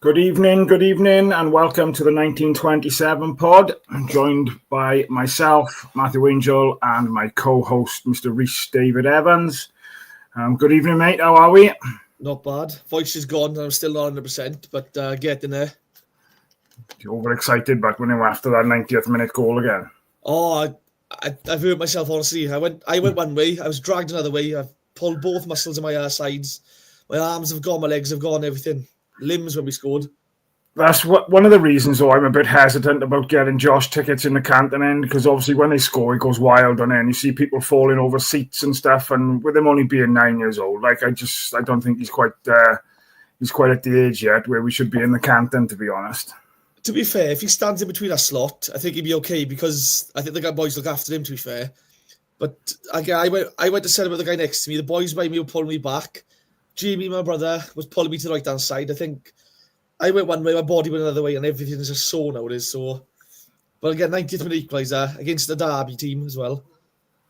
Good evening, and welcome to the 1927 pod. I'm joined by myself, Matthew Angel, and my co-host, Mr. Rhys David Evans. Good evening, mate. How are we? Not bad. Voice is gone, and I'm still not 100%, but getting there. You're overexcited, but when after that 90th minute goal again. Oh, I've hurt myself, honestly. I went one way, I was dragged another way. I've pulled both muscles in my sides. My arms have gone, my legs have gone, everything. Limbs when we scored. That's one of the reasons, though, I'm a bit hesitant about getting Josh tickets in the Canton end, because obviously when they score, it goes wild on it, and you see people falling over seats and stuff. And with him only being 9 years old, I don't think he's quite at the age yet where we should be in the Canton, to be honest. To be fair, if he stands in between a slot, I think he'd be okay, because I think the boys look after him, to be fair. But again, I went to celebrate the guy next to me. The boys by me were pulling me back. Jamie, my brother, was pulling me to the right-hand side. I think I went one way, my body went another way, and everything is just sore nowadays. So, but again, 90th minute equaliser against the Derby team as well.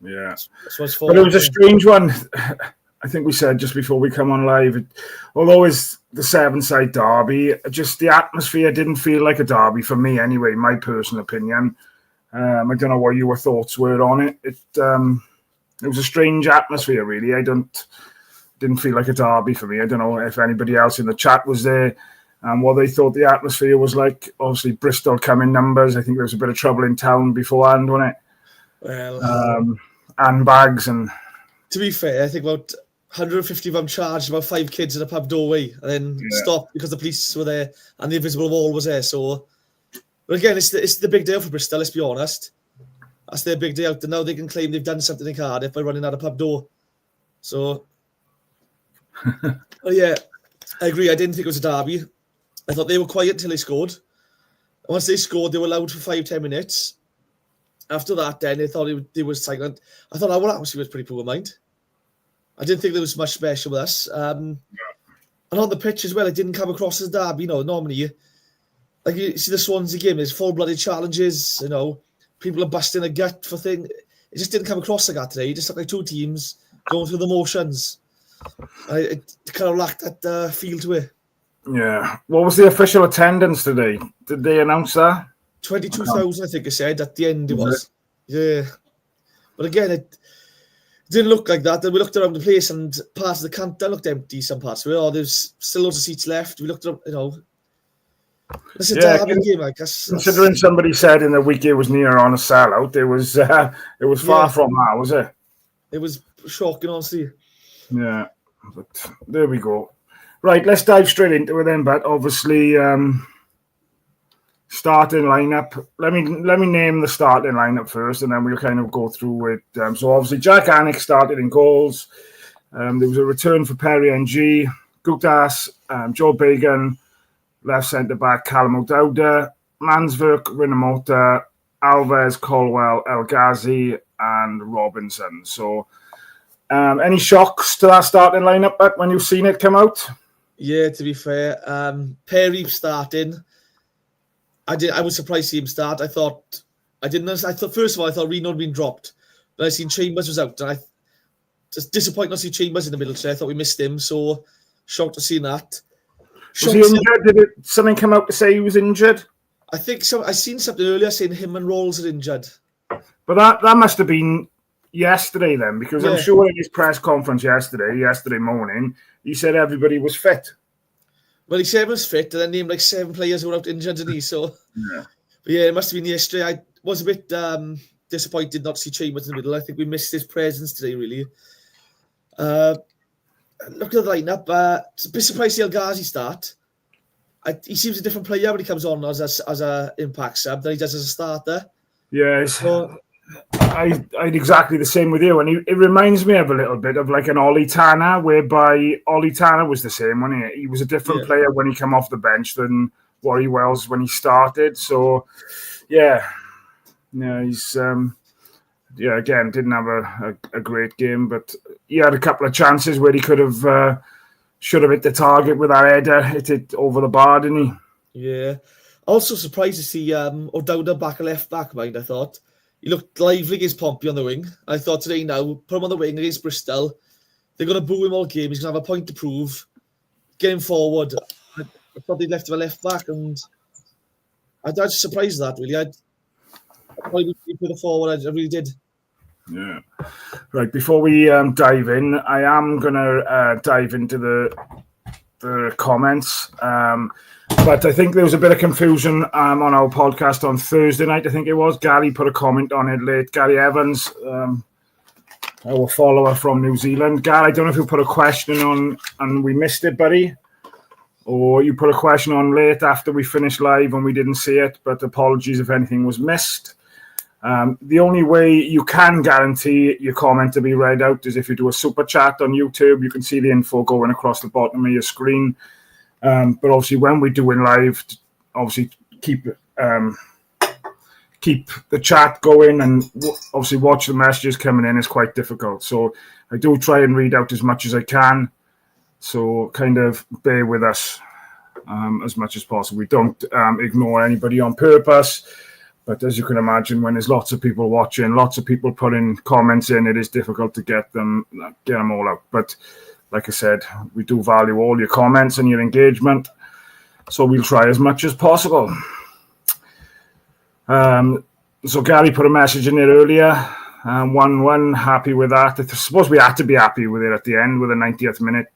Yeah. But it was a strange one. I think we said just before we come on live, although it's the Severnside Derby, just the atmosphere didn't feel like a derby for me anyway, my personal opinion. I don't know what your thoughts were on it. It was a strange atmosphere, really. Didn't feel like a derby for me. I don't know if anybody else in the chat was there and what they thought the atmosphere was like. Obviously, Bristol come in numbers. I think there was a bit of trouble in town beforehand, wasn't it? Well, and bags and. To be fair, I think about 150 of them charged about 5 kids in a pub doorway and then stopped because the police were there and the invisible wall was there. So, but again, it's the big deal for Bristol. Let's be honest. That's their big deal. Now they can claim they've done something in Cardiff by running out a pub door. So. Oh yeah, I agree. I didn't think it was a derby. I thought they were quiet until they scored. And once they scored, they were loud for 5-10 minutes. After that, then they thought they were silent. I thought our atmosphere was pretty poor, mind. I didn't think there was much special with us. And on the pitch as well, it didn't come across as a derby. You know, normally, like you see the Swansea game, there's full-blooded challenges. You know, people are busting a gut for things. It just didn't come across like that today. It just looked like two teams going through the motions. It kind of lacked that feel to it. Yeah. What was the official attendance today? Did they announce that? 22,000, I think I said. At the end, it was. Yeah. But again, it didn't look like that. Then we looked around the place and parts of the Canton looked empty, some parts of it. Oh, there's still loads of seats left. We looked around, you know. It's a derby game, I guess. Considering somebody said in the week it was near on a sellout, it was far from that, was it? It was shocking, honestly. Yeah, but there we go. Right, let's dive straight into it then. But obviously, starting lineup. Let me name the starting lineup first, and then we'll kind of go through it. So obviously, Jack Annick started in goals. There was a return for Perry NG, Guktas, Joe Bagan, left centre back Callum O'Dowda, Mansverk, Rinomota, Alves, Colwell, El Ghazi, and Robinson. So. Any shocks to that starting lineup, but when you've seen it come out? Yeah, to be fair, Perry starting. I was surprised to see him start. I thought first of all, I thought Reno had been dropped, but I seen Chambers was out, and I just disappointed not to see Chambers in the middle today. I thought we missed him, so shocked to see that. Was he injured? Did something come out to say he was injured? I think so. I seen something earlier saying him and Rolls are injured. But that must have been yesterday then, because I'm sure in his press conference yesterday morning, he said everybody was fit. Well, he said he was fit, and then named like 7 players who were out injured, didn't he? So, but yeah, it must have been yesterday. I was a bit disappointed not to see Chambers in the middle. I think we missed his presence today, really. Look at the lineup. A bit surprised to see El Ghazi start. He seems a different player when he comes on as a impact sub than he does as a starter. Yeah, I'd exactly the same with you, and it reminds me of a little bit of like an Ollie Tanner, whereby Ollie Tanner was the same, wasn't he? He was a different player when he came off the bench than what he was when he started. So, he's again didn't have a great game, but he had a couple of chances where he could have should have hit the target with that header, hit it over the bar, didn't he? Yeah. Also surprised to see O'Dowda back a left back, mind. I thought he looked lively against Pompey on the wing. I thought today now, put him on the wing against Bristol. They're going to boo him all game. He's going to have a point to prove. Get him forward. I thought they left him a left back, and I was surprised at that, really. I probably put the forward, I really did. Yeah. Right, before we dive in, I am going to dive into the comments. But I think there was a bit of confusion on our podcast on Thursday night, I think it was. Gary put a comment on it late. Gary Evans, our follower from New Zealand. Gary, I don't know if you put a question on and we missed it, buddy, or you put a question on late after we finished live and we didn't see it, but apologies if anything was missed. The only way you can guarantee your comment to be read out is if you do a super chat on YouTube. You can see the info going across the bottom of your screen. But obviously, when we're doing live, obviously keep the chat going, and obviously watch the messages coming in is quite difficult. So I do try and read out as much as I can. So kind of bear with us as much as possible. We don't ignore anybody on purpose. But as you can imagine, when there's lots of people watching, lots of people putting comments in, it is difficult to get them all out. But like I said, we do value all your comments and your engagement, so we'll try as much as possible. So Gary put a message in there earlier. 1-1, happy with that. I suppose we had to be happy with it at the end with a 90th minute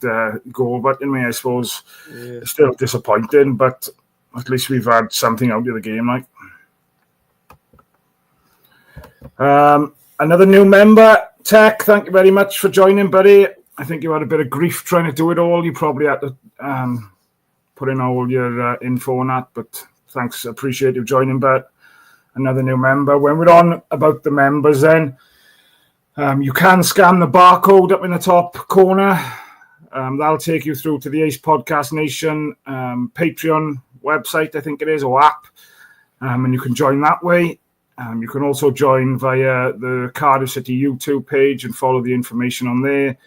goal, but I suppose it's still disappointing, but at least we've had something out of the game, like. Another new member, Tech, thank you very much for joining, buddy. I think you had a bit of grief trying to do it all. You probably had to put in all your info on that, but thanks, appreciate you joining, but another new member. When we're on about the members then, you can scan the barcode up in the top corner. That'll take you through to the Ace Podcast Nation Patreon website, I think it is, or app, and you can join that way. You can also join via the Cardiff City YouTube page and follow the information on there.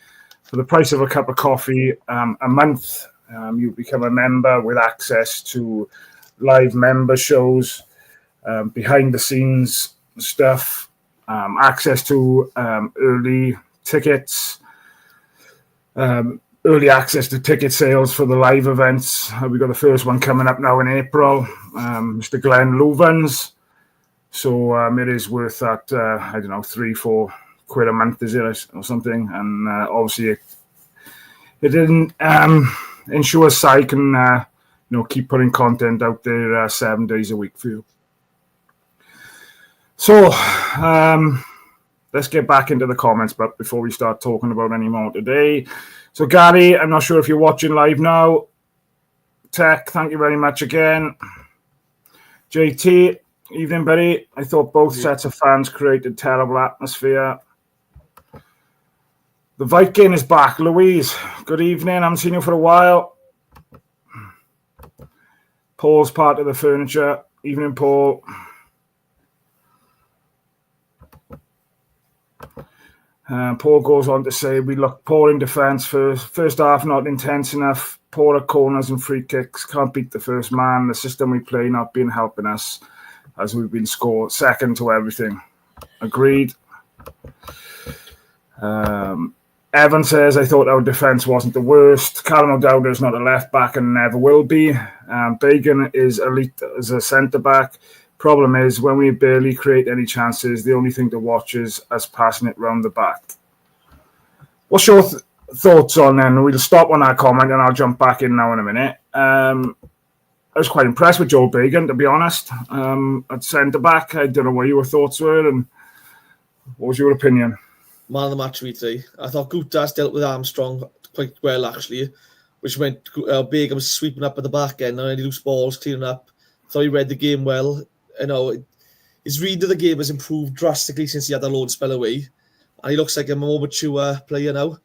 For the price of a cup of coffee a month, you become a member with access to live member shows, behind the scenes stuff, access to early tickets, early access to ticket sales for the live events. We've got the first one coming up now in April, Mr. Glenn Loovens. So it is worth that, I don't know, 3-4 quid a month, is it, or something? And obviously it didn't ensure I can keep putting content out there 7 days a week for you. So let's get back into the comments, but before we start talking about any more today. So Gary, I'm not sure if you're watching live now. Tech, thank you very much again. JT, evening, buddy. I thought both sets of fans created terrible atmosphere. The Viking is back. Louise, good evening. I haven't seen you for a while. Paul's part of the furniture. Evening, Paul. Paul goes on to say, we look poor in defence. First half, not intense enough. Poor at corners and free kicks. Can't beat the first man. The system we play not been helping us, as we've been scored second to everything. Agreed. Evan says, I thought our defence wasn't the worst. Callum O'Dowder's not a left-back and never will be. Bagan is elite as a centre-back. Problem is, when we barely create any chances, the only thing to watch is us passing it round the back. What's your thoughts on then? We'll stop on that comment and I'll jump back in now in a minute. I was quite impressed with Joe Bagan, to be honest. At centre-back, I don't know what your thoughts were and what was your opinion? Man of the match, we'd say. I thought Guptas dealt with Armstrong quite well, actually, which meant Bagan was sweeping up at the back end and any loose balls, cleaning up. Thought he read the game well. His read of the game has improved drastically since he had the loan spell away. And he looks like a more mature player now.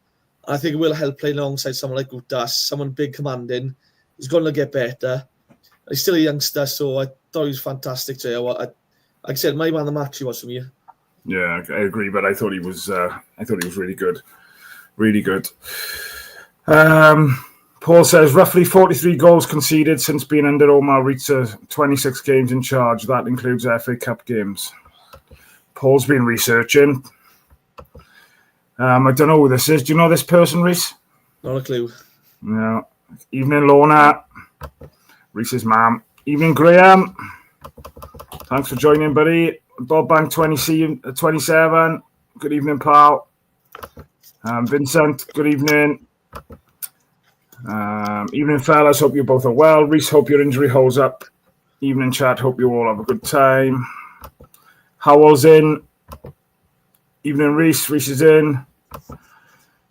And I think it will help playing alongside someone like Guptas, someone big commanding. He's going to get better. He's still a youngster, so I thought he was fantastic today. Like I said, my man of the match he was for me. Yeah, I agree, but I thought he was really good. Really good. Paul says, roughly 43 goals conceded since being under Omar Rita, 26 games in charge. That includes FA Cup games. Paul's been researching. I don't know who this is. Do you know this person, Rhys? Not a clue. No. Evening, Lorna. Rhys's mum. Evening, Graham. Thanks for joining, buddy. Bob Bank 27. Good evening, pal. Vincent, good evening. Evening, fellas. Hope you both are well. Rhys, hope your injury holds up. Evening, chat. Hope you all have a good time. Howell's in. Evening, Rhys. Rhys is in.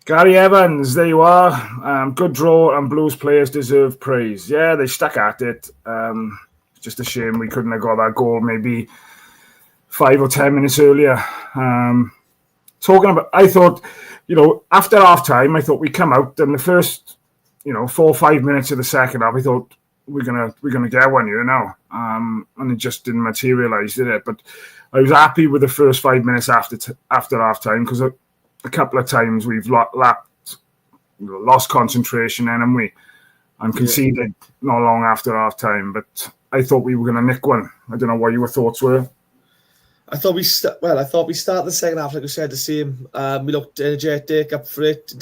Gary Evans, there you are. Good draw, and Blues players deserve praise. Yeah, they stuck at it. It's just a shame we couldn't have got that goal maybe 5 or 10 minutes earlier. Talking about, I thought, after half time, I thought we'd come out, and the first, 4 or 5 minutes of the second half, I thought we're gonna get one here now, and it just didn't materialise, did it? But I was happy with the first 5 minutes after half time, because a couple of times we've lost concentration, haven't we? And conceded not long after half time. But I thought we were going to nick one. I don't know what your thoughts were. I thought we started the second half, like we said, the same. We looked energetic, up for it.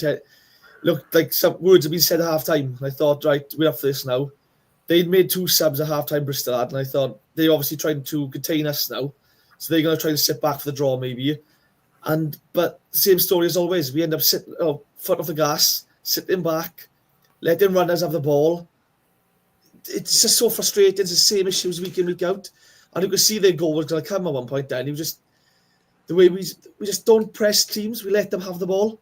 Looked like some words had been said at half time. I thought, right, we're up for this now. They'd made 2 subs at half time, Bristol had, and I thought they're obviously trying to contain us now. So they're going to try to sit back for the draw, maybe. But same story as always. We end up sitting foot off the gas, sitting back, letting runners have the ball. It's just so frustrating. It's the same issues week in, week out. And you could see their goal was going to come at one point. Then the way we just don't press teams. We let them have the ball,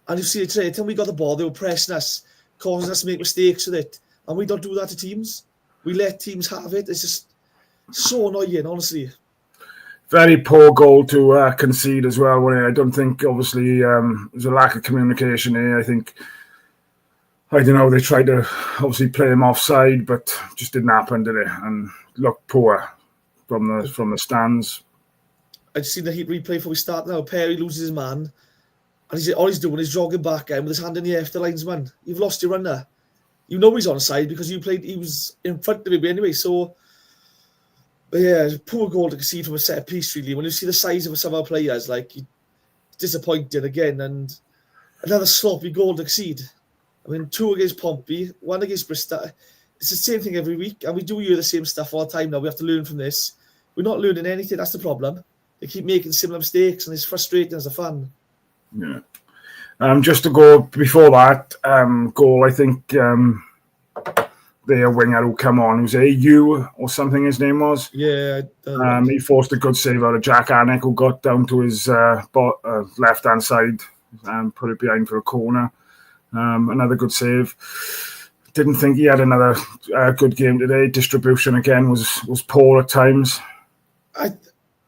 and you see it today. Until we got the ball, they were pressing us, causing us to make mistakes with it, and we don't do that to teams. We let teams have it. It's just so annoying, honestly. Very poor goal to concede as well. I don't think, obviously, there's a lack of communication here. I think, I don't know, they tried to obviously play him offside, but just didn't happen, did it? And looked poor from the stands. I just seen the heat replay before we start now. Perry loses his man, and all he's doing is jogging back in with his hand in the air for the linesman. You've lost your runner. You know he's onside because he was in front of him anyway, so... But yeah, poor goal to concede from a set piece, really. When you see the size of some of our players, it's disappointing again. And another sloppy goal to concede. I mean, 2 against Pompey, 1 against Bristol. It's the same thing every week, and we do hear the same stuff all the time now. We have to learn from this. We're not learning anything. That's the problem. They keep making similar mistakes, and it's frustrating as a fan. Yeah. Just to go before that goal, I think... their winger who come on, who's AU or something his name was. Yeah. He forced a good save out of Jack Annick, who got down to his left-hand side and put it behind for a corner. Another good save. Didn't think he had another good game today. Distribution again was poor at times.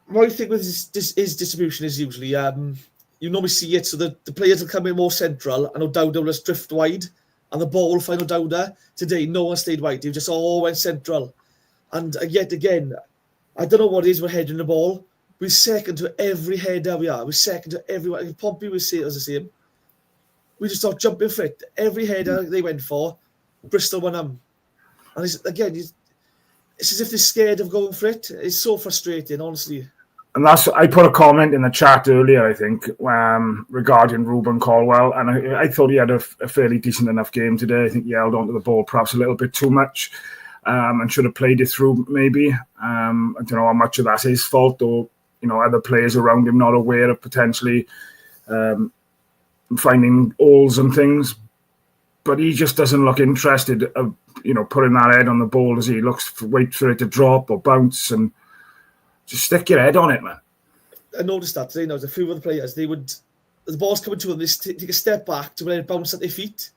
What I think with his distribution is usually, you normally see it, so the players will come in more central and O'Dowda will just drift wide. And the ball will find O'Dowda. Today, no one stayed wide. They just all went central. And yet again, I don't know what it is we're heading the ball. We're second to every header we are. We're second to everyone. Pompey was the same. We just start jumping for it. Every header they went for, Bristol won them. And it's as if they're scared of going for it. It's so frustrating, honestly. And I put a comment in the chat earlier, I think, regarding Ruben Caldwell, and I thought he had a fairly decent enough game today. I think he held onto the ball perhaps a little bit too much, and should have played it through maybe. I don't know how much of that's his fault, or other players around him not aware of potentially finding holes and things. But he just doesn't look interested of putting that head on the ball, does he? He looks wait for it to drop or bounce and. Just stick your head on it, man. I noticed that today. There's a few other players. The ball's coming to them. They take a step back to let it bounce at their feet.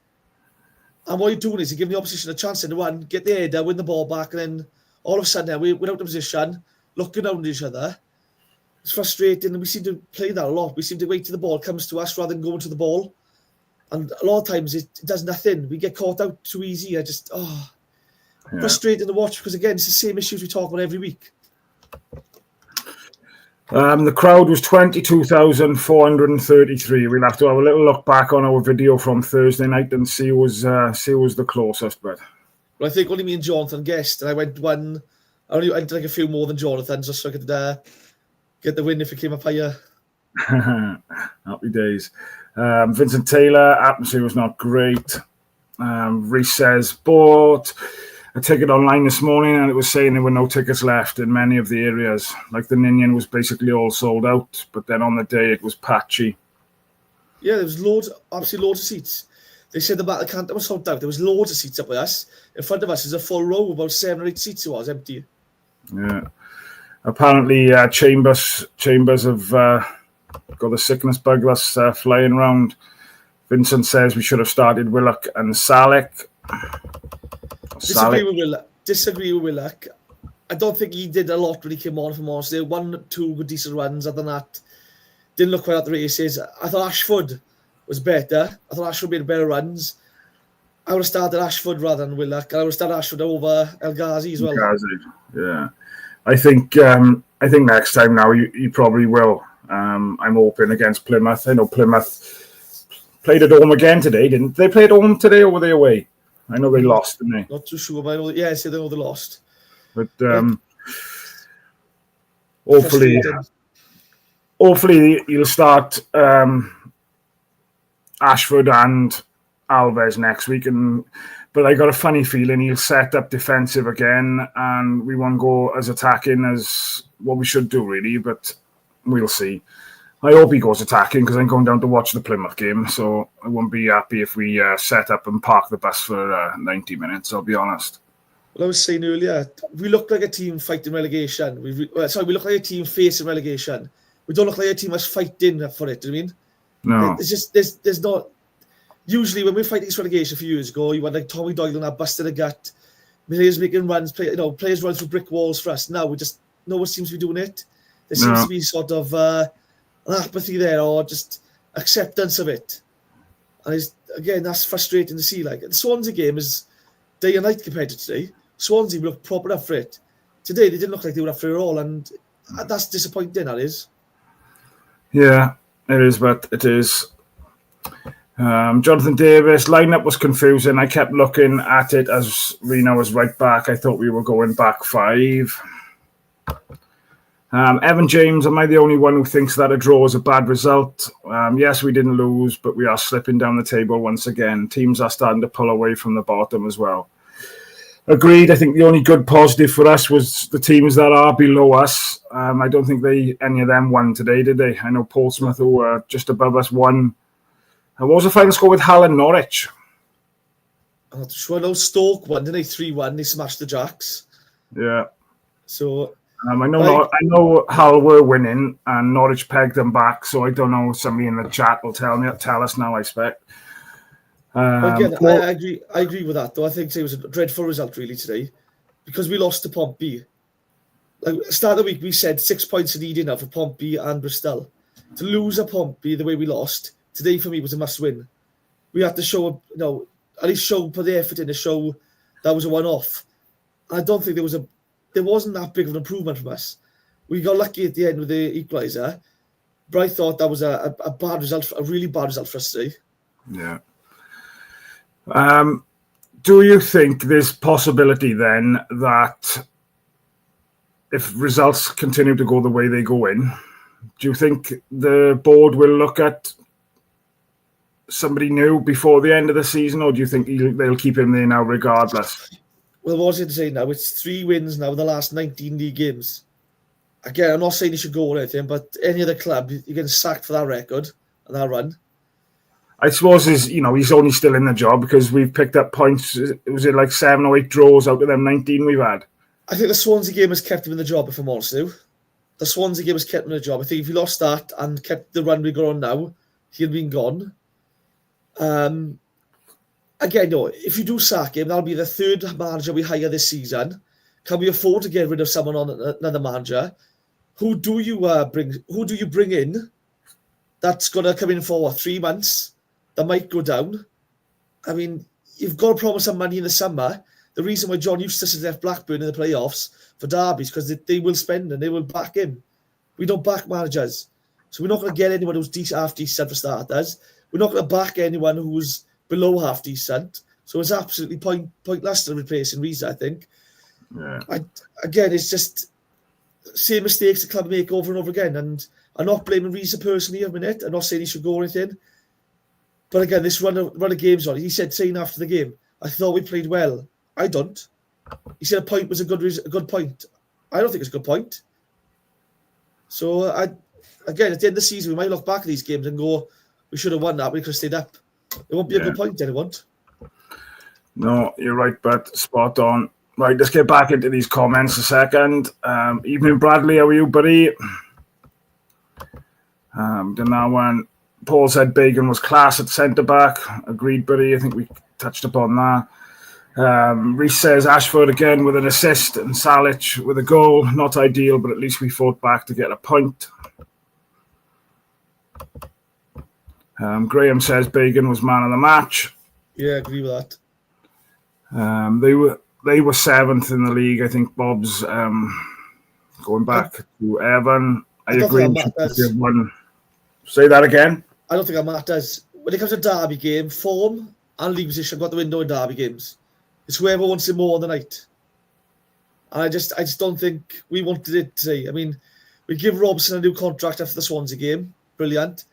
And what you're doing is you're giving the opposition a chance to run, get the header, win the ball back, and then all of a sudden we're out of position, looking around each other. It's frustrating, and we seem to play that a lot. We seem to wait till the ball comes to us rather than going to the ball. And a lot of times it does nothing. We get caught out too easy. Frustrating to watch because, again, it's the same issues we talk about every week. The crowd was 22,433. We'll have to have a little look back on our video from Thursday night and see who was the closest. But I think only me and Jonathan guessed, and I went one. I only went a few more than Jonathan, just so I could get the win if it came up higher. Happy days. Vincent Taylor, atmosphere was not great. Rhys says, but a ticket online this morning, and it was saying there were no tickets left in many of the areas. Like the Ninian was basically all sold out, but then on the day it was patchy. Yeah, there was absolutely loads of seats. They said the back of Canton was sold out. There was loads of seats up with us. In front of us is a full row, about 7 or 8 seats it was empty. Yeah. Apparently, Chambers have got the sickness bug that's flying around. Vincent says we should have started Willock and Salek. Disagree with Willock. I don't think he did a lot when he came on, from honestly. 1 or 2 good decent runs. Other than that, didn't look well at the races. I thought Ashford was better. I thought Ashford made better runs. I would have started Ashford rather than Willock. I would have started Ashford over El Ghazi as well. Yeah. I think next time now you probably will. I'm hoping against Plymouth. I know Plymouth played at home again today, didn't they? Play at home today, or were they away? I know they lost, didn't they? Not too sure, but I know, yeah, they know they lost. But hopefully you'll start Ashford and Alves next week, but I got a funny feeling he'll set up defensive again, and we won't go as attacking as what we should do, really. But we'll see. I hope he goes attacking because I'm going down to watch the Plymouth game, so I won't be happy if we set up and park the bus for 90 minutes, I'll be honest. Well, I was saying earlier, we look like a team fighting relegation. We look like a team facing relegation. We don't look like a team that's fighting for it, do you mean? No. It's just, there's not... Usually, when we fight against relegation a few years ago, you had like Tommy Doyle and that busted a gut. Players making runs, players run through brick walls for us. Now, no one seems to be doing it. There seems to be sort of... an apathy there, or just acceptance of it, and again that's frustrating to see. Like the Swansea game is day and night compared to today. Swansea looked proper up for it. Today they didn't look like they were up for it all, and that's disappointing. That is. Yeah, it is, but it is. Jonathan Davis lineup was confusing. I kept looking at it as Reno was right back. I thought we were going back 5. Evan James, am I the only one who thinks that a draw is a bad result? Yes, we didn't lose, but we are slipping down the table once again. Teams are starting to pull away from the bottom as well. Agreed. I think the only good positive for us was the teams that are below us. I don't think any of them won today, did they? I know Portsmouth, who were just above us, won. What was the final score with Hull and Norwich? I'm not sure. I know Stoke won, didn't they? 3-1. They smashed the Jacks. Yeah. So... I know Hull were winning and Norwich pegged them back, so I don't know. Somebody in the chat will tell us now, I expect. Again, I agree with that, though. I think it was a dreadful result, really, today, because we lost to Pompey. Like, at the start of the week, we said 6 points are needed now for Pompey and Bristol. To lose a Pompey the way we lost, today for me was a must-win. We had to show, at least put the effort in to show that was a one-off. I don't think there wasn't that big of an improvement from us. We got lucky at the end with the equaliser, but I thought that was a bad result, a really bad result for us today. Yeah. Do you think there's possibility then that if results continue to go the way they go in, do you think the board will look at somebody new before the end of the season, or do you think they'll keep him there now regardless? Well, what I was going to say now, it's 3 wins now in the last 19 league games. Again, I'm not saying he should go or anything, but any other club, you're getting sacked for that record and that run. I suppose he's only still in the job because we've picked up points. Was it like 7 or 8 draws out of them 19 we've had? I think the Swansea game has kept him in the job, if I'm honest with you. The Swansea game has kept him in the job. I think if he lost that and kept the run we got on now, he'd been gone. Again, if you do sack him, that'll be the 3rd manager we hire this season. Can we afford to get rid of someone on another manager? Who do you bring in that's going to come in for 3 months that might go down? I mean, you've got to promise some money in the summer. The reason why John Eustace has left Blackburn in the playoffs for derbies because they will spend and they will back him. We don't back managers. So we're not going to get anyone who's half decent for starters. We're not going to back anyone who's below half decent. So it's absolutely pointless to replace Rhys, I think. Yeah. Again, it's just same mistakes the club make over and over again. And I'm not blaming Rhys personally a minute. I'm not saying he should go or anything. But again, this run of games on, he said saying after the game, I thought we played well. I don't. he said a point was a good point. I don't think it's a good point. So, again, at the end of the season, we might look back at these games and go, we should have won that, we could have stayed up. It won't be a good point, then it won't. No, you're right, but spot on. Right, let's get back into these comments a second. Evening, Bradley, how are you, buddy? Then that one, Paul said Bagan was class at centre-back. Agreed, buddy. I think we touched upon that. Rhys says Ashford again with an assist and Salic with a goal. Not ideal, but at least we fought back to get a point. Graham says Bagan was man of the match. Yeah, I agree with that. They were 7th in the league. I think Bob's going back to Evan. I agree. Say that again. I don't think that matters. When it comes to derby game, form and league position got the window in derby games. It's whoever wants it more on the night. And I just don't think we wanted it today. I mean, we give Robson a new contract after the Swansea game. Brilliant.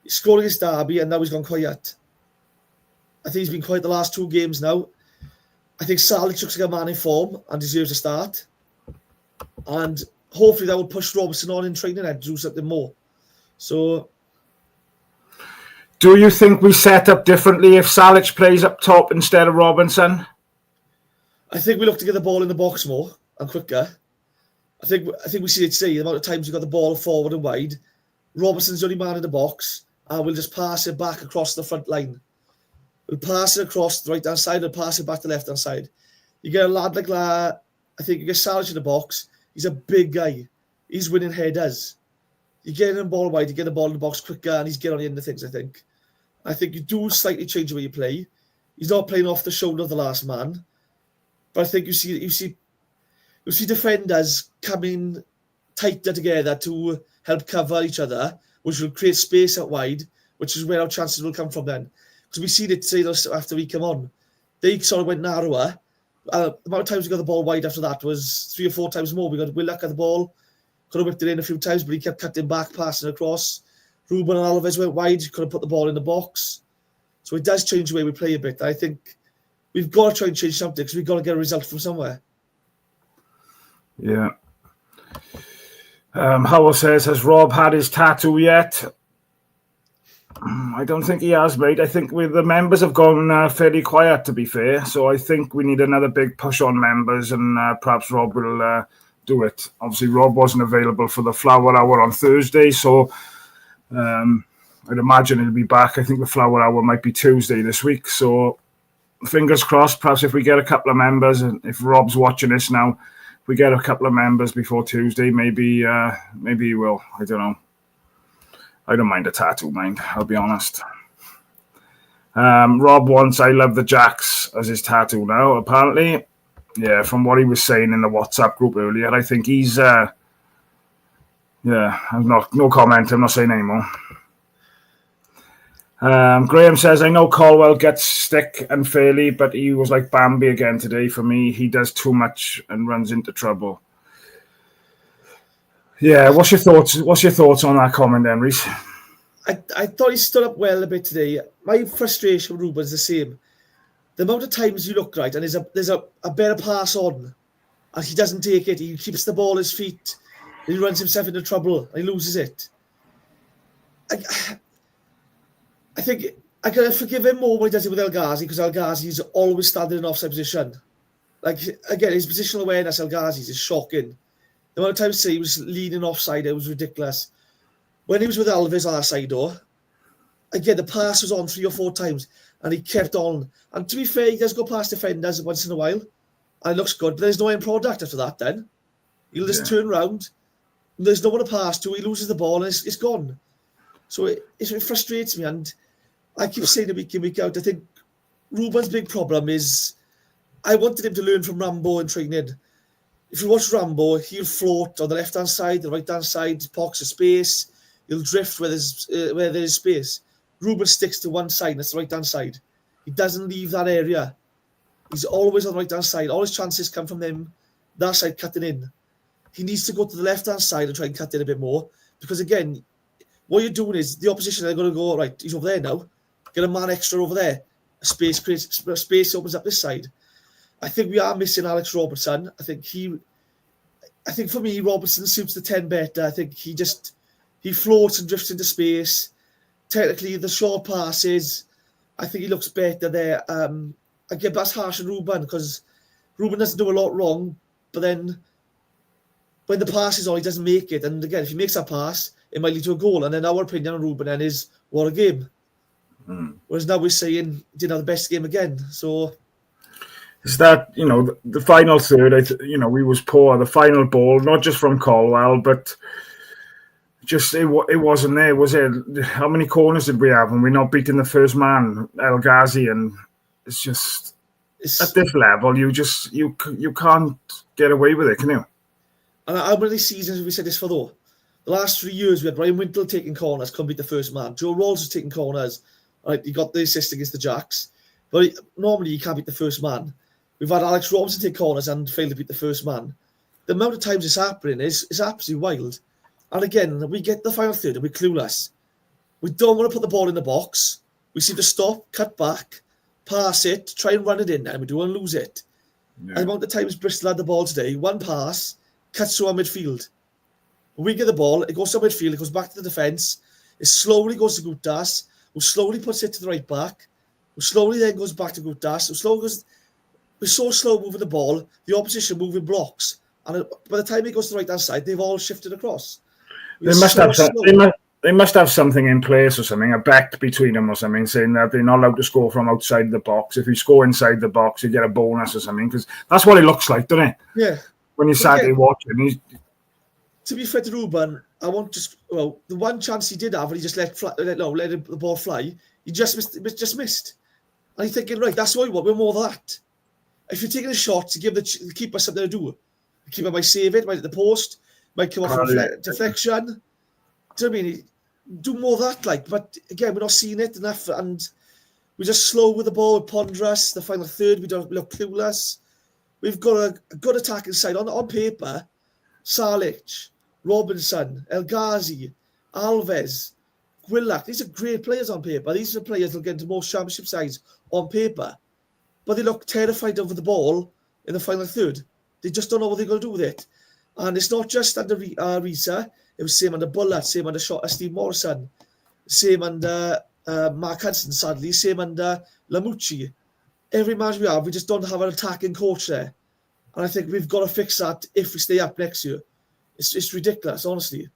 He's scoring his derby and now he's gone quiet. I think he's been quiet the last 2 games now. I think Salic looks like a man in form and deserves a start. And hopefully that will push Robertson on in training and do something more. So, do you think we set up differently if Salic plays up top instead of Robinson? I think we look to get the ball in the box more and quicker. I think we see it today, the amount of times we got the ball forward and wide. Robertson's the only man in the box, and we'll just pass it back across the front line. We'll pass it across the right-hand side, we'll pass it back to the left-hand side. You get a lad like that, I think you get Salic in the box. He's a big guy. He's winning headers. You get him ball wide, you get the ball in the box quicker, and he's getting on the end of things, I think. I think you do slightly change the way you play. He's not playing off the shoulder of the last man. But I think you see defenders coming tighter together to help cover each other, which will create space out wide, which is where our chances will come from then. Because we seen it today after we come on. They sort of went narrower. The amount of times we got the ball wide after that was 3 or 4 times more. We got Willock at the ball. Could have whipped it in a few times, but he kept cutting back, passing across. Ruben and Alves went wide. Could have put the ball in the box. So it does change the way we play a bit. I think we've got to try and change something because we've got to get a result from somewhere. Yeah. Howell says, has Rob had his tattoo yet? I don't think he has, mate. I think the members have gone fairly quiet, to be fair. So I think we need another big push on members, and perhaps Rob will do it. Obviously, Rob wasn't available for the Flower Hour on Thursday, so I'd imagine he'll be back. I think the Flower Hour might be Tuesday this week. So fingers crossed, perhaps if we get a couple of members, and if Rob's watching this now, if we get a couple of members before Tuesday, maybe he will. I don't know. I don't mind a tattoo, mind. I'll be honest. Rob wants "I love the Jacks" as his tattoo now, apparently. Yeah, from what he was saying in the WhatsApp group earlier, I think he's... I'm no comment. I'm not saying anymore. Graham says, I know Caldwell gets stick unfairly, but he was like Bambi again today for me. He does too much and runs into trouble. Yeah, what's your thoughts on that comment then, Rhys? I thought he stood up well a bit today. My frustration with Ruben is the same. The amount of times you look right and there's a better pass on and he doesn't take it. He keeps the ball at his feet. He runs himself into trouble and he loses it. I think I can forgive him more when he does it with El Ghazi because El Ghazi's always standing in offside position. Like, again, his positional awareness, El Ghazi's, is shocking. The amount of times he was leaning offside, it was ridiculous. When he was with Alves on that side door, again, the pass was on 3 or 4 times and he kept on. And to be fair, he does go past defenders once in a while and it looks good, but there's no end product after that then. He'll just turn around, there's no one to pass to, he loses the ball and it's gone. So it frustrates me, and I keep saying it week in, week out. I think Ruben's big problem is I wanted him to learn from Rambo in training. If you watch Rambo, he'll float on the left-hand side, the right-hand side, pockets of space. He'll drift where there's space. Ruben sticks to one side, and it's the right-hand side. He doesn't leave that area. He's always on the right-hand side. All his chances come from them, that side cutting in. He needs to go to the left-hand side and try and cut in a bit more. Because, again, what you're doing is the opposition are going to go, right, he's over there now. Get a man extra over there. Space opens up this side. I think we are missing Alex Robertson. I think for me, Robertson suits the 10 better. I think he floats and drifts into space. Technically, the short passes, I think he looks better there. Again, that's harsh on Ruben because Ruben doesn't do a lot wrong, but then when the pass is on, he doesn't make it. And again, if he makes that pass, it might lead to a goal. And then our opinion on Ruben then is, what a game. Whereas now we're saying he didn't have the best game again. So is that, the final third, we was poor. The final ball, not just from Colwell, but just it wasn't there, was it? How many corners did we have? And we're not beating the first man, El Ghazi, and it's just at this level, you can't get away with it, can you? And how many seasons have we said this for though? The last 3 years we had Ryan Wintle taking corners, couldn't beat the first man. Joe Rawls was taking corners. Right, he got the assist against the Jacks, but normally you can't beat the first man. We've had Alex Robinson take corners and fail to beat the first man. The amount of times it's happening is absolutely wild. And again, we get the final third and we're clueless. We don't want to put the ball in the box. We seem to stop, cut back, pass it, try and run it in, and we do and lose it. Yeah. And the amount of times Bristol had the ball today, one pass, cuts through our midfield. When we get the ball, it goes to midfield, it goes back to the defence, it slowly goes to Gutas, who slowly puts it to the right back, who slowly then goes back to Gutas, we're so slow moving the ball, the opposition moving blocks, and by the time it goes to the right-hand side, they've all shifted across. They must have something in place or something, a bet between them or something, saying that they're not allowed to score from outside the box. If you score inside the box, you get a bonus or something, because that's what it looks like, doesn't it? Yeah. When you sat there watching. To be fair to Ruben, the one chance he did have, and he just let the ball fly, he just missed. And you're thinking, right, that's what we want, we're more of that. If you're taking a shot to give the keeper something to do, the keeper might save it, might hit the post, might come off deflection. Do you know what I mean? Do more of that, but again, we're not seeing it enough, and we're just slow with the ball, we're ponderous. The final third, we look clueless. We've got a good attacking side. On paper, Salic, Robinson, El Ghazi, Alves, Gwillac, these are great players on paper. These are players that will get into most championship sides on paper. But they look terrified over the ball in the final third. They just don't know what they're going to do with it. And it's not just under Rhys. It was same under Bullet, same under Steve Morrison, same under Mark Hudson, sadly, same under Lamucci. Every match we have, we just don't have an attacking coach there. And I think we've got to fix that if we stay up next year. It's ridiculous, honestly.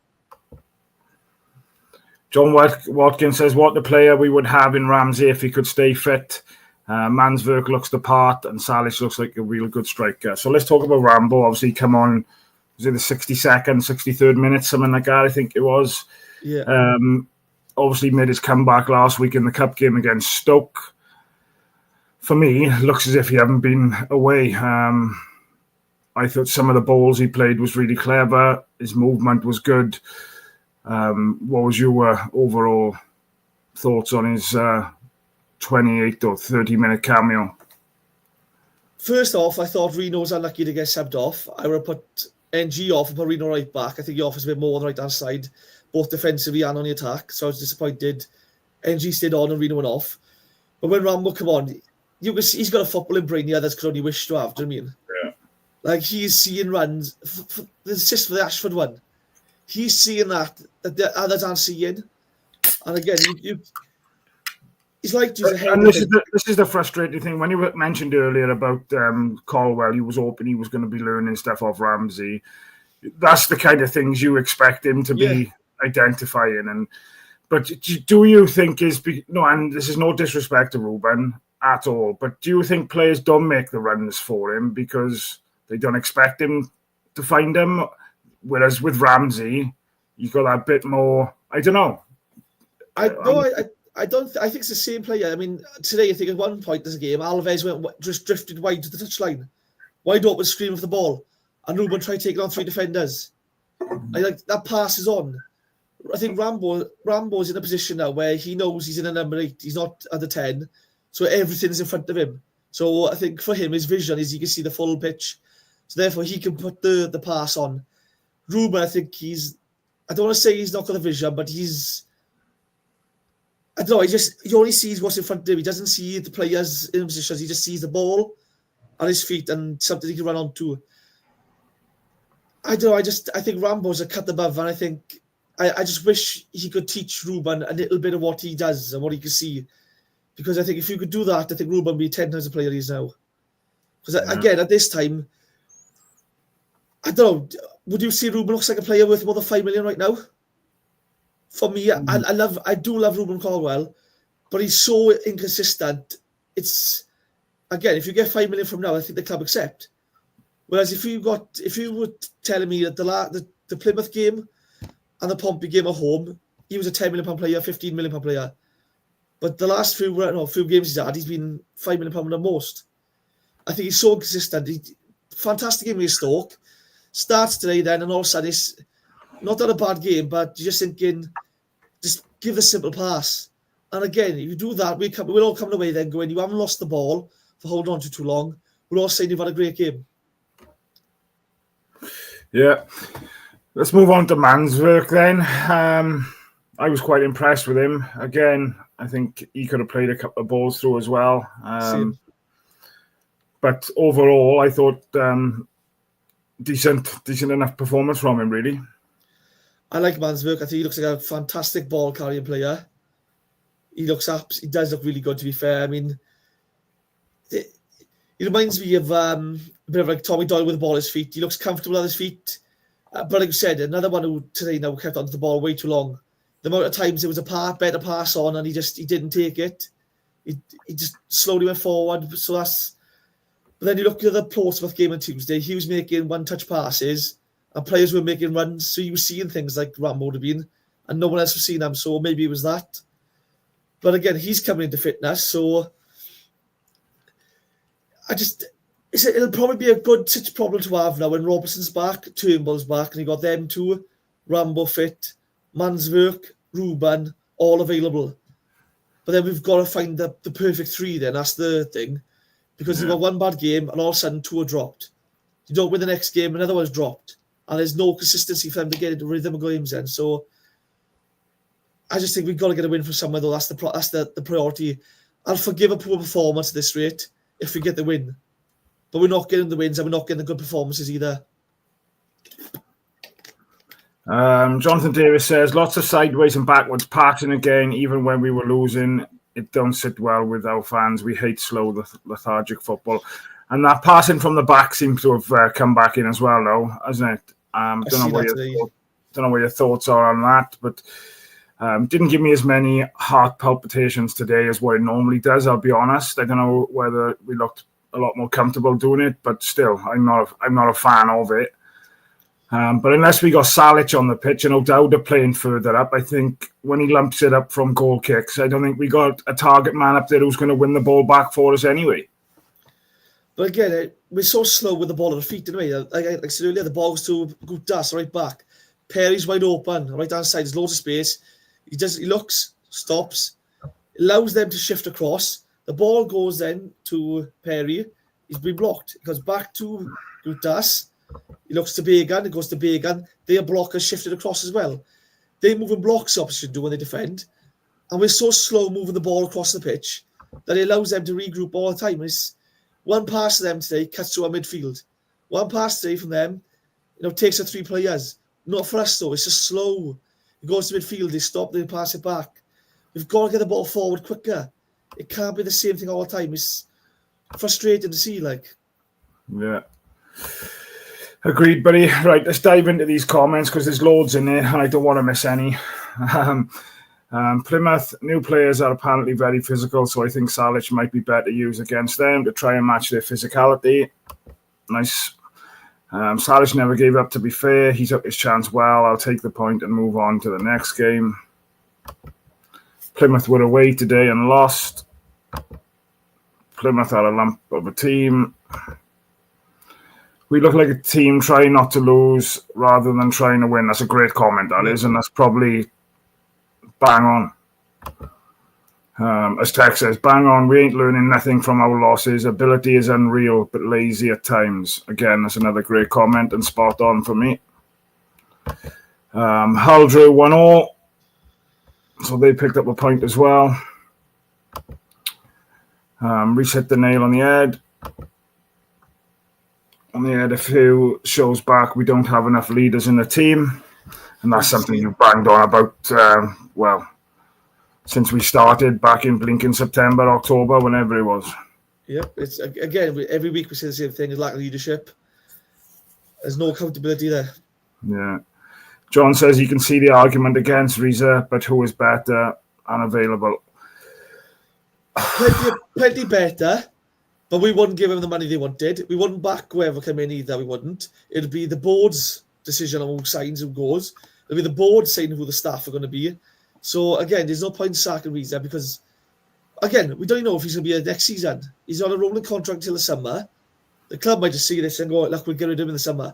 John Watkins says, what the player we would have in Ramsey if he could stay fit. Mansverk looks the part and Salic looks like a real good striker. So let's talk about Rambo. Obviously, come on, was it the 62nd, 63rd minute, something like that, I think it was. Yeah. Obviously made his comeback last week in the cup game against Stoke. For me, it looks as if he hadn't been away. I thought some of the balls he played was really clever. His movement was good. What was your overall thoughts on his 28 or 30-minute cameo? First off, I thought Reno was unlucky to get subbed off. I would have put NG off and put Reno right back. I think he offers a bit more on the right-hand side, both defensively and on the attack. So I was disappointed. NG stayed on and Reno went off. But when Rambo come on, you can see he's got a footballing brain the others could only wish to have. Do you know what I mean? Yeah. Like, he's seeing runs. The assist for the Ashford one. He's seeing that the others aren't seeing. And again, he's like... And this is the frustrating thing. When you mentioned earlier about Colwell, he was hoping he was going to be learning stuff off Ramsey. That's the kind of things you expect him to be identifying. But do you think and this is no disrespect to Ruben at all, but do you think players don't make the runs for him because they don't expect him to find them? Whereas with Ramsey, you got that bit more, I don't know. I think it's the same player. I mean, today I think at one point in the game, Alves just drifted wide to the touchline, wide open, screaming for the ball, and Ruben tried taking on 3 defenders. That pass is on. I think Rambo's in a position now where he knows he's in a number 8. He's not at the 10, so everything's in front of him. So I think for him, his vision is he can see the full pitch. So therefore, he can put the pass on. Ruben, I think I don't want to say he's not got the vision, but I don't know, he only sees what's in front of him. He doesn't see the players in positions. He just sees the ball. on his feet and something he can run on to. I don't know. I think Rambo's a cut above, and I think I just wish he could teach Ruben a little bit of what he does and what he can see. Because I think if you could do that, I think Ruben would be 10 times the player he is now. Because again, at this time, I don't know. Would you say Ruben looks like a player worth more than 5 million right now? For me, I do love Ruben Caldwell, but he's so inconsistent. It's again, if you get 5 million from now, I think the club accept. Whereas if you were telling me that the Plymouth game and the Pompey game at home, he was a £10 million player, £15 million player. But the last few games he's had, he's been £5 million the most. I think he's so inconsistent. Fantastic game with Stoke. Starts today then, and all of a sudden it's not done a bad game, but you're just thinking, just give a simple pass. And again, if you do that, we'll all come away then going, you haven't lost the ball for holding on to too long. We're all saying you've had a great game. Yeah. Let's move on to Manswerk then. I was quite impressed with him. Again, I think he could have played a couple of balls through as well. But overall, I thought decent enough performance from him, really. I like Manswerk. I think he looks like a fantastic ball carrying player. He does look really good, to be fair. I mean, he reminds me of a bit of like Tommy Doyle with the ball at his feet. He looks comfortable at his feet. But like you said, another one who today now kept onto the ball way too long. The amount of times there was a better pass on and he didn't take it. He just slowly went forward. So that's. But then you look at the Portsmouth game on Tuesday, he was making one-touch passes and players were making runs. So you were seeing things like Rambo would have been and no one else was seeing them. So maybe it was that. But again, he's coming into fitness. So it'll probably be a good such problem to have now when Robertson's back, Turnbull's back, and you got them two, Rambo fit, Manswerk, Ruben, all available. But then we've got to find the perfect three then. That's the thing. Because you've got one bad game and all of a sudden two are dropped. You don't win the next game, another one's dropped. And there's no consistency for them to get into rhythm of games then. So I just think we've got to get a win from somewhere though. That's the priority. I'll forgive a poor performance at this rate if we get the win. But we're not getting the wins and we're not getting the good performances either. Jonathan Davis says, lots of sideways and backwards passing again, even when we were losing. It don't sit well with our fans. We hate slow, lethargic football. And that passing from the back seems to have come back in as well, though, hasn't it? Don't know what your thoughts are on that, but didn't give me as many heart palpitations today as what it normally does, I'll be honest. I don't know whether we looked a lot more comfortable doing it, but still, I'm not a fan of it. But unless we got Salic on the pitch and O'Dowda playing further up, I think when he lumps it up from goal kicks, I don't think we got a target man up there who's going to win the ball back for us anyway. But again, we're so slow with the ball at the feet, anyway. Like I said earlier, the ball goes to Gutas right back. Perry's wide open, right hand side, there's loads of space. He looks, stops, allows them to shift across. The ball goes then to Perry. He's been blocked. It goes back to Gutas. He looks to Began, it goes to Began. Their blockers shifted across as well. They move in blocks opposite do when they defend. And we're so slow moving the ball across the pitch that it allows them to regroup all the time. It's one pass to them today cuts to our midfield. One pass today from them, takes 3 players. Not for us though, it's just slow. It goes to midfield, they stop, they pass it back. We've got to get the ball forward quicker. It can't be the same thing all the time. It's frustrating to see, like. Yeah. Agreed, buddy. Right, let's dive into these comments because there's loads in there and I don't want to miss any. Plymouth, new players are apparently very physical, so I think Salic might be better used against them to try and match their physicality. Nice. Salic never gave up, to be fair. He took his chance well. I'll take the point and move on to the next game. Plymouth were away today and lost. Plymouth had a lump of a team. We look like a team trying not to lose rather than trying to win. That's a great comment, that is, and that's probably bang on. As Tex says, bang on. We ain't learning nothing from our losses. Ability is unreal, but lazy at times. Again, that's another great comment and spot on for me. Hull drew 1-1, so they picked up a point as well. Rhys hit the nail on the head. we had a few shows back, we don't have enough leaders in the team. And that's something you banged on about, since we started back in blinking September, October, whenever it was. Yep. It's again, every week we say the same thing, is lack of leadership. There's no accountability there. Yeah. John says you can see the argument against Rhys, but who is better and available? Plenty better, but we wouldn't give them the money they wanted. We wouldn't back whoever came in either. We wouldn't. It'd be the board's decision on who signs, who goes. It'll be the board saying who the staff are going to be. So again, there's no point in sacking Rhys because, again, we don't know if he's going to be here next season. He's on a rolling contract until the summer. The club might just see this and go, look, we'll get rid of him in the summer.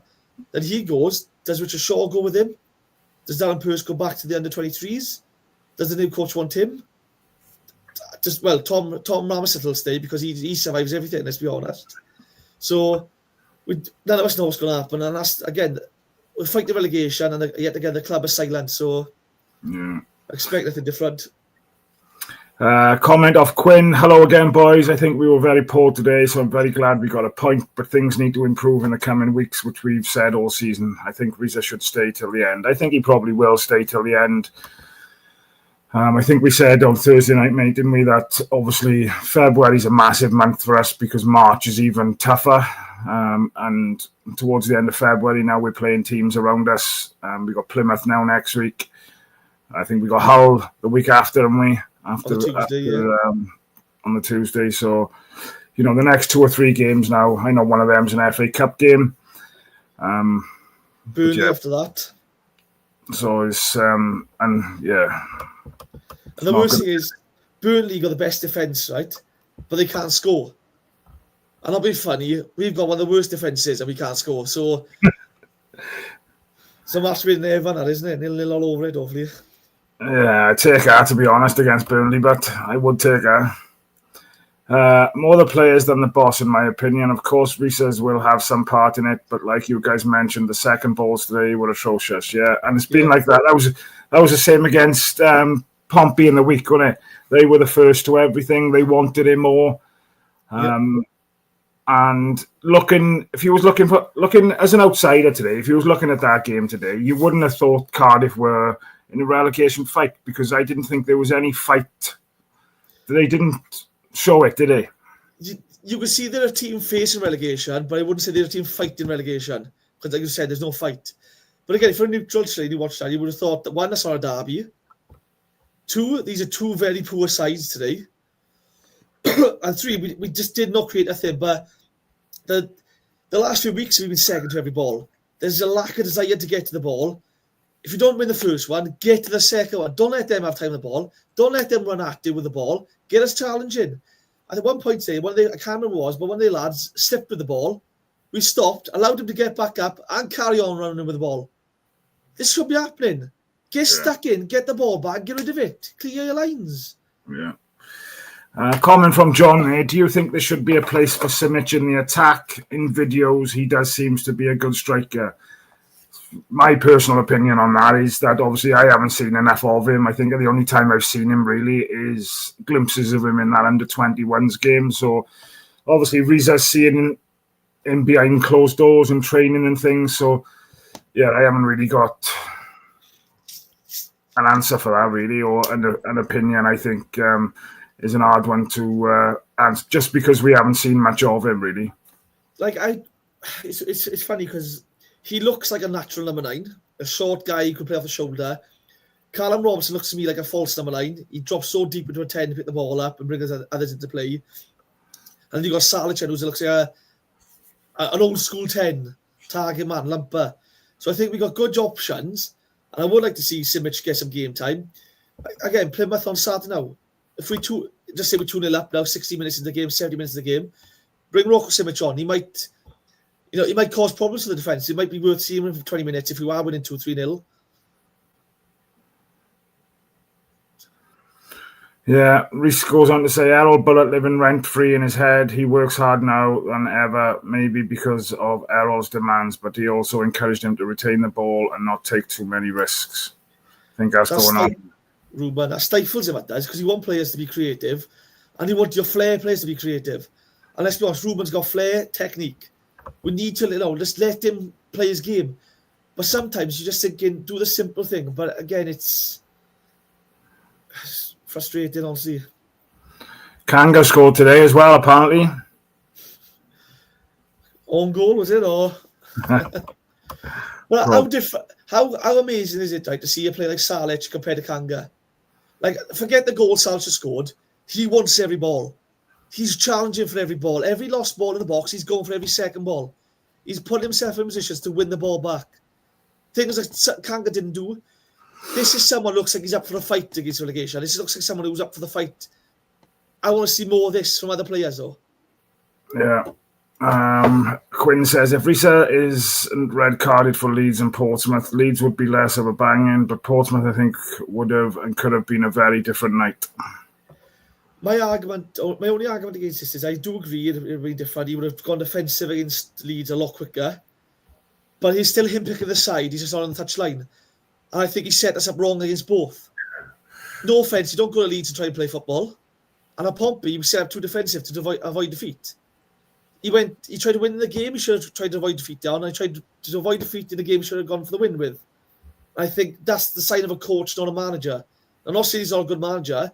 Then he goes. Does Richard Shaw go with him? Does Darren Pearce go back to the under-23s? Does the new coach want him? Tom Ramsett will stay because he survives everything, let's be honest. So none of us know what's going to happen. And that's, again, we'll fight the relegation and yet again the club is silent. So I expect nothing different. Comment off Quinn. Hello again, boys. I think we were very poor today, so I'm very glad we got a point, but things need to improve in the coming weeks, which we've said all season. I think Rhys should stay till the end. I think he probably will stay till the end. I think we said on Thursday night, mate, didn't we, that obviously February's a massive month for us because March is even tougher. And towards the end of February, now we're playing teams around us. We've got Plymouth now next week. I think we got Hull the week after, haven't we? On the Tuesday. So, the next 2 or 3 games now, I know one of them's an FA Cup game. Burnley after that. So it's, And the worst thing is, Burnley got the best defence, right? But they can't score. And I'll be funny, we've got one of the worst defences and we can't score. So, some match with Nevan, isn't it? 0-0 all over it, hopefully. Yeah, I'd take her, to be honest, against Burnley, but I would take her. More the players than the boss, in my opinion. Of course, Rhys will have some part in it, but like you guys mentioned, the second balls today were atrocious, yeah. And it's been like that. That was the same against Pompey in the week, wasn't it? They were the first to everything. They wanted him more. And looking as an outsider today, if you was looking at that game today, you wouldn't have thought Cardiff were in a relegation fight because I didn't think there was any fight. They didn't show it, did they? You could see they're a team facing relegation, but I wouldn't say they're a team fighting relegation because, like you said, there's no fight. But again, for a neutral train, you watch that, you would have thought that 1, that's not a derby. 2, these are 2 very poor sides today. And 3, we just did not create a thing. But the last few weeks, we've been second to every ball. There's a lack of desire to get to the ball. If you don't win the first one, get to the second one. Don't let them have time with the ball. Don't let them run at you with the ball. Get us challenging. At one point today, I can't remember what it was, but one of the lads slipped with the ball. We stopped, allowed him to get back up and carry on running with the ball. This should be happening. Get stuck in, get the ball back, get rid of it. Clear your lines. Yeah. Comment from John. Do you think there should be a place for Simic in the attack? In videos, he does seems to be a good striker. My personal opinion on that is that obviously I haven't seen enough of him. I think the only time I've seen him really is glimpses of him in that under-21s game. So obviously Rhys is seeing him behind closed doors and training and things. So yeah, I haven't really got an answer for that really, or an opinion. I think is an hard one to answer just because we haven't seen much of him really. It's funny because he looks like a natural number 9, a short guy who can play off the shoulder. Callum Robinson looks to me like a false number 9. He drops so deep into a 10 to pick the ball up and bring others into play. And you got Salichan, who looks like an old school 10, target man, lumper. So I think we got good options, and I would like to see Simic get some game time. Again, Plymouth on Saturday now. If we just say we're 2-0 up now, 60 minutes in the game, 70 minutes in the game, bring Rocco Simic on. He might... he might cause problems for the defence. It might be worth seeing him for 20 minutes if we are winning 2-3-0. Yeah, Rhys goes on to say, Errol Bullet living rent-free in his head. He works hard now than ever, maybe because of Errol's demands, but he also encouraged him to retain the ball and not take too many risks. I think that's going on. Ruben, that stifles him, that does, because you want players to be creative, and you want your flair players to be creative. And let's be honest, Ruben's got flair, technique. We need to, just let him play his game. But sometimes you're just thinking, do the simple thing. But again, it's frustrating, honestly. Kanga scored today as well, apparently. Own goal, was it? Or well, how amazing is it, like, to see a player like Salic compared to Kanga? Like, forget the goal Salic scored. He wants every ball. He's challenging for every ball. Every lost ball in the box, he's going for every second ball. He's putting himself in positions to win the ball back. Things like Kanga didn't do. This is someone who looks like he's up for a fight against relegation. This looks like someone who's up for the fight. I want to see more of this from other players, though. Yeah. Quinn says, if Rhys is red carded for Leeds and Portsmouth, Leeds would be less of a banging, but Portsmouth, I think, would have and could have been a very different night. My only argument against this is I do agree it would be different. He would have gone defensive against Leeds a lot quicker. But he's still him picking the side. He's just not on the touchline. And I think he set us up wrong against both. No offence, you don't go to Leeds and try and play football. And at Pompey, he was set up too defensive to avoid defeat. He tried to win the game, he should have tried to avoid defeat down. And he tried to avoid defeat in the game he should have gone for the win with. I think that's the sign of a coach, not a manager. I'm not saying he's not a good manager,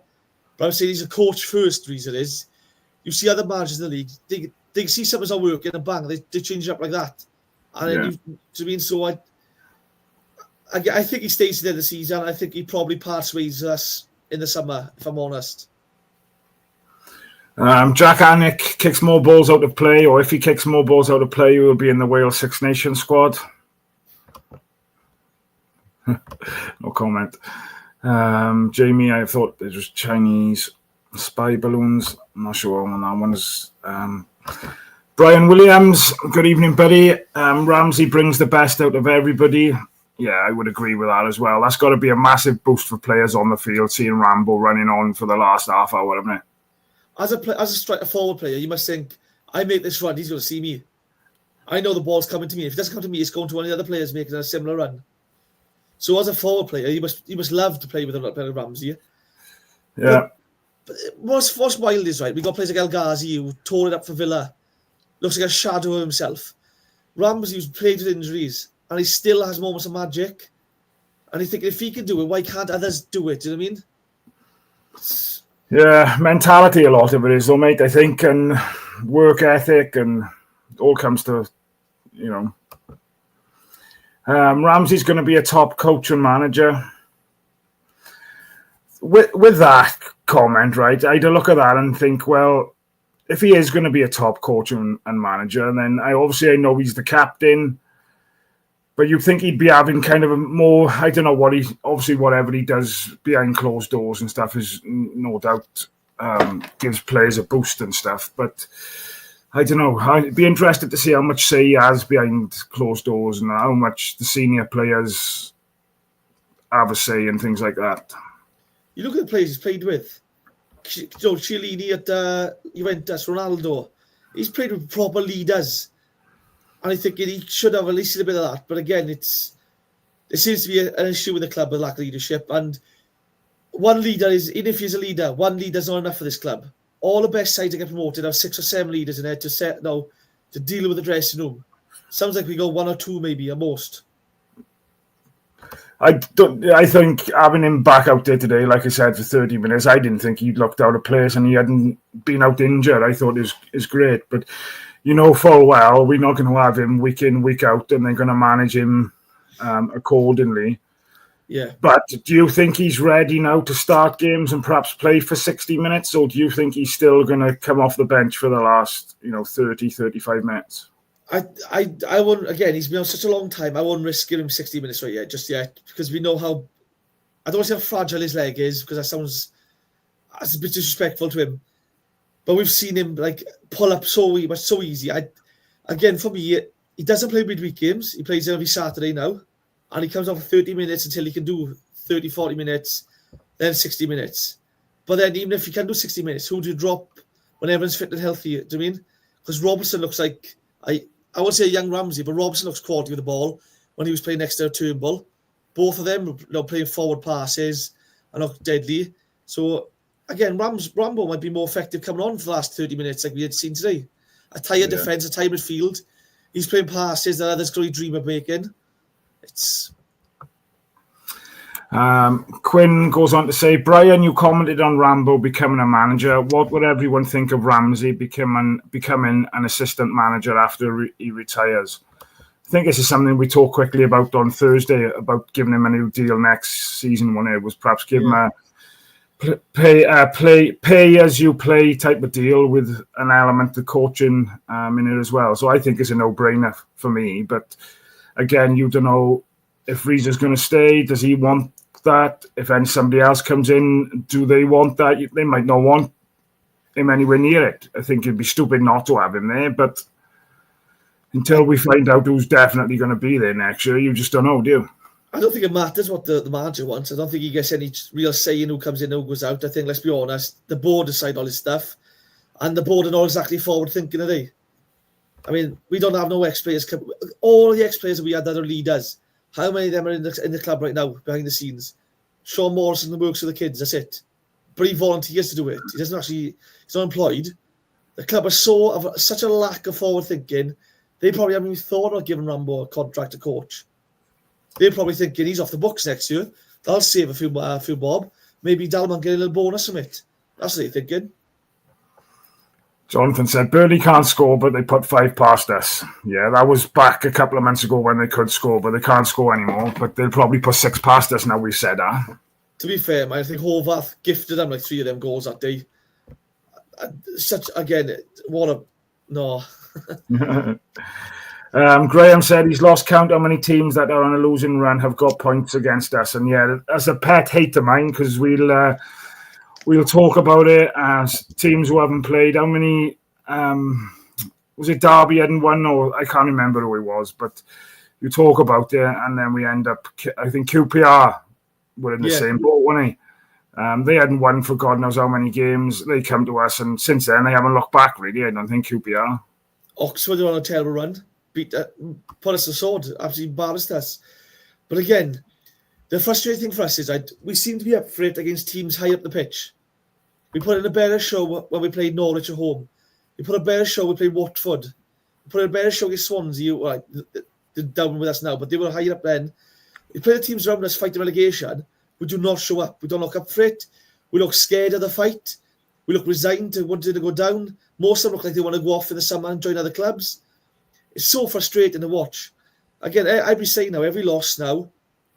but I'm saying he's a coach first, reason is. You see other managers in the league, they see something's not working and bang, they change it up like that. And then I think he stays there the season. I think he probably parts ways with us in the summer, if I'm honest. Jack Annick kicks more balls out of play, or if he kicks more balls out of play, he will be in the Wales Six Nations squad. No comment. Jamie, I thought it was Chinese spy balloons. I'm not sure on that one is. Brian Williams, good evening, buddy. Ramsey brings the best out of everybody. Yeah, I would agree with that as well. That's got to be a massive boost for players on the field, seeing Rambo running on for the last half hour, hasn't it? As a striker forward player, you must think, I make this run, he's going to see me. I know the ball's coming to me. If it doesn't come to me, it's going to one of the other players making a similar run. So as a forward player, you must love to play with a player like Ramsey. Yeah. But what's wild is, right, we got players like El Ghazi who tore it up for Villa. Looks like a shadow of himself. Ramsey was plagued with injuries, and he still has moments of magic. And you think, if he can do it, why can't others do it? Do you know what I mean? Yeah, mentality a lot of it is, though, mate, I think, and work ethic, and it all comes to, Ramsey's going to be a top coach and manager. With that comment, right, I'd look at that and think, well, if he is going to be a top coach and manager, then I know he's the captain, but you'd think he'd be having kind of a more, I don't know what whatever he does behind closed doors and stuff is no doubt gives players a boost and stuff. But I don't know. I'd be interested to see how much say he has behind closed doors and how much the senior players have a say and things like that. You look at the players he's played with. Chiellini at Juventus, Ronaldo. He's played with proper leaders. And I think he should have at least a bit of that. But again, there seems to be an issue with the club with lack of leadership. And one leader even if he's a leader, one leader's not enough for this club. All the best sides that get promoted have 6 or 7 leaders in there to deal with the dressing room. Sounds like we go 1 or 2 maybe at most. I think having him back out there today, like I said, for 30 minutes, I didn't think he'd looked out of place and he hadn't been out injured. I thought it was great. But full well, we're not going to have him week in, week out, and they're going to manage him accordingly. Yeah. But do you think he's ready now to start games and perhaps play for 60 minutes, or do you think he's still going to come off the bench for the last, 30, 35 minutes? I wouldn't, again, he's been on such a long time, I wouldn't risk giving him 60 minutes just yet, because we know how, I don't want to say how fragile his leg is, because that's a bit disrespectful to him. But we've seen him pull up so easy. Again, for me, he doesn't play midweek games. He plays every Saturday now. And he comes off for 30 minutes until he can do 30, 40 minutes, then 60 minutes. But then even if he can do 60 minutes, who do you drop when everyone's fit and healthy? Do you mean? Because Robertson looks like, I won't say a young Ramsey, but Robertson looks quality with the ball when he was playing next to Turnbull. Both of them playing forward passes and look deadly. So, again, Rambo might be more effective coming on for the last 30 minutes like we had seen today. A tired defence, a tired midfield. He's playing passes that others could dream of making. It's... Quinn goes on to say, Brian, you commented on Rambo becoming a manager. What would everyone think of Ramsey becoming an assistant manager after he retires? I think this is something we talked quickly about on Thursday, about giving him a new deal next season when it was perhaps give him a pay as you play type of deal with an element of coaching in it as well. So I think it's a no-brainer for me. But again, you don't know if Rhys is going to stay. Does he want that? If somebody else comes in, do they want that? They might not want him anywhere near it. I think it'd be stupid not to have him there, but until we find out who's definitely going to be there next year, you just don't know, do you? I don't think it matters what the manager wants. I don't think he gets any real say in who comes in, who goes out. I think, let's be honest, the board decide all this stuff, and the board are not exactly forward-thinking, are they? I mean, we don't have no ex-players. All the ex-players that we had that are leaders, how many of them are in the club right now, behind the scenes? Sean Morrison works with the kids, that's it. But he volunteers to do it. He doesn't actually, he's not employed. The club is such a lack of forward thinking, they probably haven't even thought of giving Rambo a contract to coach. They're probably thinking he's off the books next year. That'll save a few bob. Maybe Dalman get a little bonus from it. That's what they're thinking. Jonathan said, Burnley can't score, but they put 5 past us. Yeah, that was back a couple of months ago when they could score, but they can't score anymore. But they'll probably put 6 past us now we've said that. To be fair, man, I think Horvath gifted them like 3 of them goals that day. No. Graham said he's lost count how many teams that are on a losing run have got points against us. And yeah, as a pet hate of mine, because we'll talk about it as teams who haven't played. How many, was it Derby hadn't won? Or I can't remember who it was, but you talk about it and then we end up, I think QPR were in the same boat, weren't they? They hadn't won for God knows how many games. They come to us and since then they haven't looked back really. I don't think QPR. Oxford are on a terrible run. Put us to sword, absolutely embarrassed us. But again, the frustrating thing for us is we seem to be up for it against teams high up the pitch. We put in a better show when we played Norwich at home. We put a better show when we played Watford. We put in a better show against Swansea. They're down with us now, but they were higher up then. We play the teams around us fighting relegation. We do not show up. We don't look up for it. We look scared of the fight. We look resigned to wanting to go down. Most of them look like they want to go off in the summer and join other clubs. It's so frustrating to watch. Again, I'd be saying now, every loss now,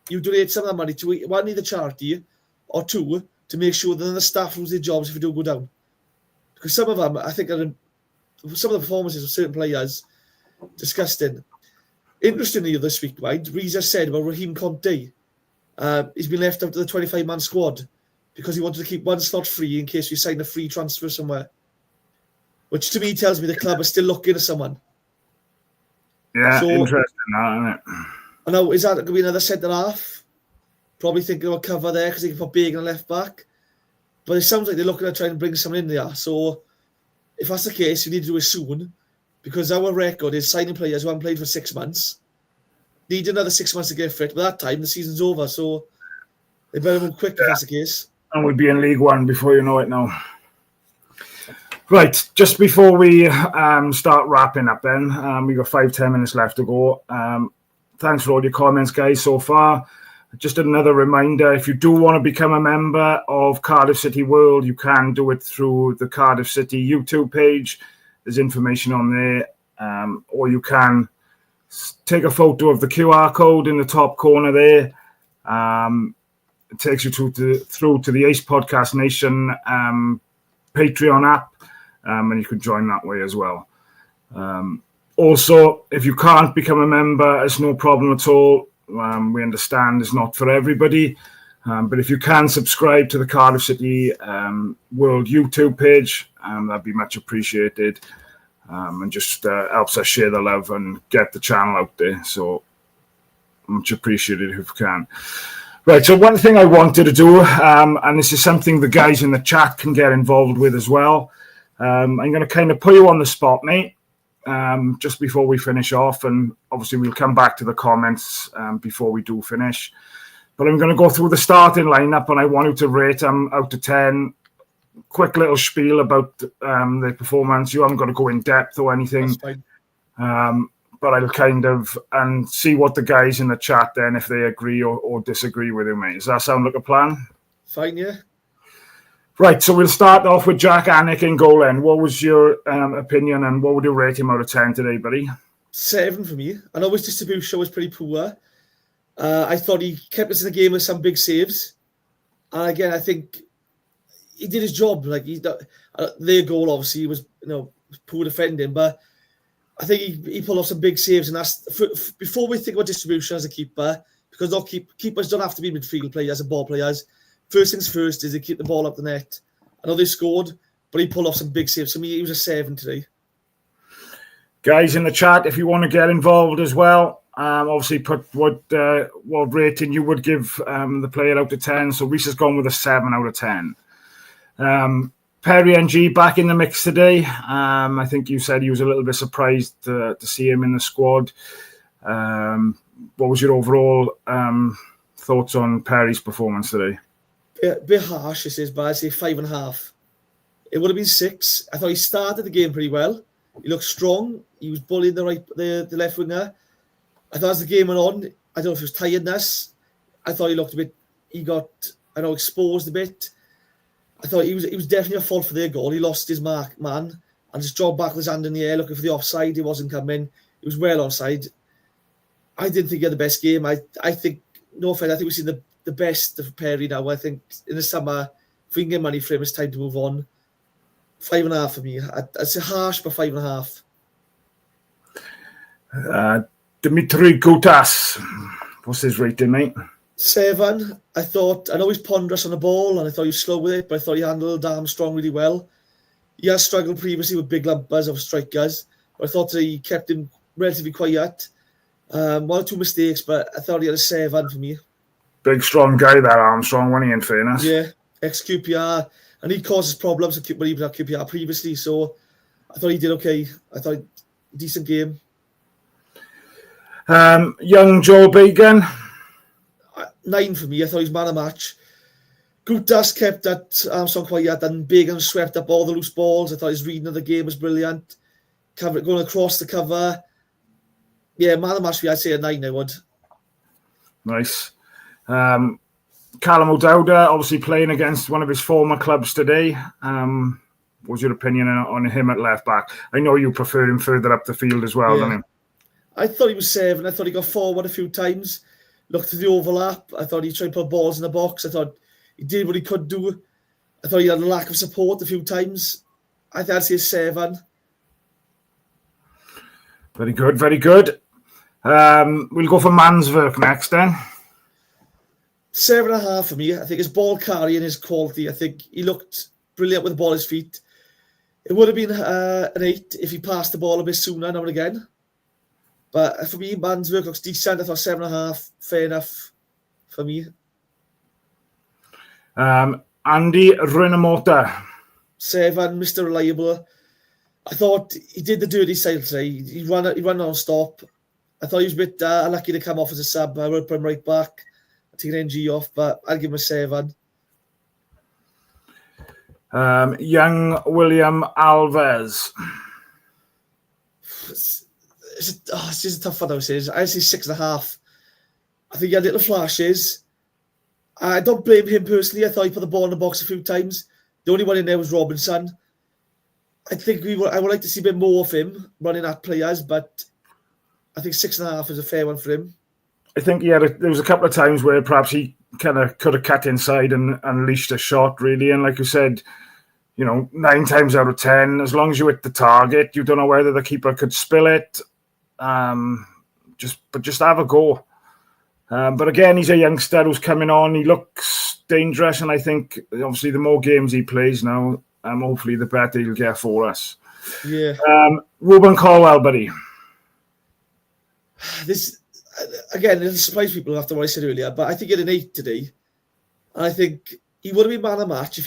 you donate some of that money to one, either charity or two, to make sure that the staff lose their jobs if we do go down. Because some of them, I think, some of the performances of certain players, disgusting. Interestingly, this week, right, Rhys has said about Raheem Conte. He's been left out of the 25-man squad because he wanted to keep one slot free in case we sign a free transfer somewhere. Which to me tells me the club is still looking at someone. Yeah, so, interesting, isn't it? I know, is that going to be another centre-half? Probably thinking about cover there because they can put Bacon on left back. But it sounds like they're looking at trying to bring someone in there. So if that's the case, you need to do it soon because our record is signing players who haven't played for 6 months. Need another 6 months to get fit. By that time, the season's over. So they better move quick if that's the case. And we'll be in League One before you know it now. Right, just before we start wrapping up then, we've got 5-10 minutes left to go. Thanks for all your comments, guys, so far. Just another reminder, if you do want to become a member of Cardiff City World, you can do it through the Cardiff City YouTube page. There's information on there. Or you can take a photo of the QR code in the top corner there. It takes you through to the Ace Podcast Nation Patreon app. And you can join that way as well. Also, if you can't become a member, it's no problem at all. We understand it's not for everybody. But if you can subscribe to the Cardiff City World YouTube page, that'd be much appreciated. And just helps us share the love and get the channel out there. So much appreciated if you can. Right, so one thing I wanted to do, and this is something the guys in the chat can get involved with as well. I'm going to kind of put you on the spot, mate, just before we finish off. And obviously we'll come back to the comments before we do finish. But I'm going to go through the starting lineup and I want you to rate them out of 10. Quick little spiel about the performance. You haven't got to go in depth or anything. but I'll kind of and see what the guys in the chat then, if they agree or disagree with you, mate. Does that sound like a plan? Fine, yeah. Right, so we'll start off with Jack Anick in goal then. What was your opinion and what would you rate him out of 10 today, buddy? 7 for me. I know his distribution was pretty poor. I thought he kept us in the game with some big saves. And again, I think he did his job. Like their goal obviously was poor defending, but I think he pulled off some big saves. And that's before we think about distribution as a keeper, because keepers don't have to be midfield players and ball players. First things first is they keep the ball up the net. I know they scored, but he pulled off some big saves. For me, he was a 7 today. Guys in the chat, if you want to get involved as well, obviously put what rating you would give the player out of 10. So Rhys has gone with a 7 out of 10. Perry NG back in the mix today. I think you said he was a little bit surprised to see him in the squad. What was your overall thoughts on Perry's performance today? A bit harsh, this is, but I'd say 5.5. It would have been 6. I thought he started the game pretty well. He looked strong. He was bullying the left winger. I thought as the game went on, I don't know if it was tiredness. I thought he looked a bit. He got, exposed a bit. I thought he was definitely a fault for their goal. He lost his man and just jogged back with his hand in the air looking for the offside. He wasn't coming. He was well offside. I didn't think he had the best game. I think, no offense, I think we've seen the best of Perry now. I think in the summer, if we can get money for him, it's time to move on. 5.5 for me. I'd say harsh, but 5.5. Dimitri Gutas. What's his rating, mate? 7. I know he's ponderous on the ball and I thought he was slow with it, but I thought he handled Armstrong really well. He has struggled previously with big lumpers of strikers, but I thought he kept him relatively quiet. 1 or 2 mistakes, but I thought he had a 7 for me. Big, strong guy, that Armstrong, wasn't he, in fairness? Yeah, ex-QPR. And he causes problems when he was at QPR previously, so I thought he did okay. I thought decent game. Young Joe Began. 9 for me. I thought he was man of match. Gutas kept that Armstrong quiet and Began swept up all the loose balls. I thought his reading of the game was brilliant. Going across the cover. Yeah, man of match for me, I'd say a 9 I would. Nice. Callum O'Dowda, obviously playing against one of his former clubs today. What was your opinion on him at left back? I know you prefer him further up the field as well, don't you? I thought he was 7. I thought he got forward a few times. Looked at the overlap. I thought he tried to put balls in the box. I thought he did what he could do. I thought he had a lack of support a few times. I think I'd say 7. Very good, very good. We'll go for Manswerk next then. 7.5 for me. I think his ball carrying, his quality. I think he looked brilliant with the ball at his feet. It would have been an 8 if he passed the ball a bit sooner now and again. But for me, Manswerk looks decent. I thought 7.5, fair enough for me. Andy Rinomota. 7, Mr. Reliable. I thought he did the dirty side today. He ran non-stop. I thought he was a bit unlucky to come off as a sub. I would put him right back. Take an NG off, but I'll give him a 7. Young William Alves. It's just a tough one, I would say. I'd say 6.5. I think he had little flashes. I don't blame him personally. I thought he put the ball in the box a few times. The only one in there was Robinson. I think I would like to see a bit more of him running at players, but I think 6.5 is a fair one for him. I think there was a couple of times where perhaps he kind of could have cut inside and unleashed a shot, really. And like you said, 9 times out of 10, as long as you hit the target, you don't know whether the keeper could spill it. Just have a go. But again, he's a youngster who's coming on. He looks dangerous, and I think obviously the more games he plays now, hopefully the better he'll get for us. Yeah. Ruben Colwell, buddy. This again, it'll surprise people after what I said earlier, but I think he had an 8 today. And I think he would have been man of match if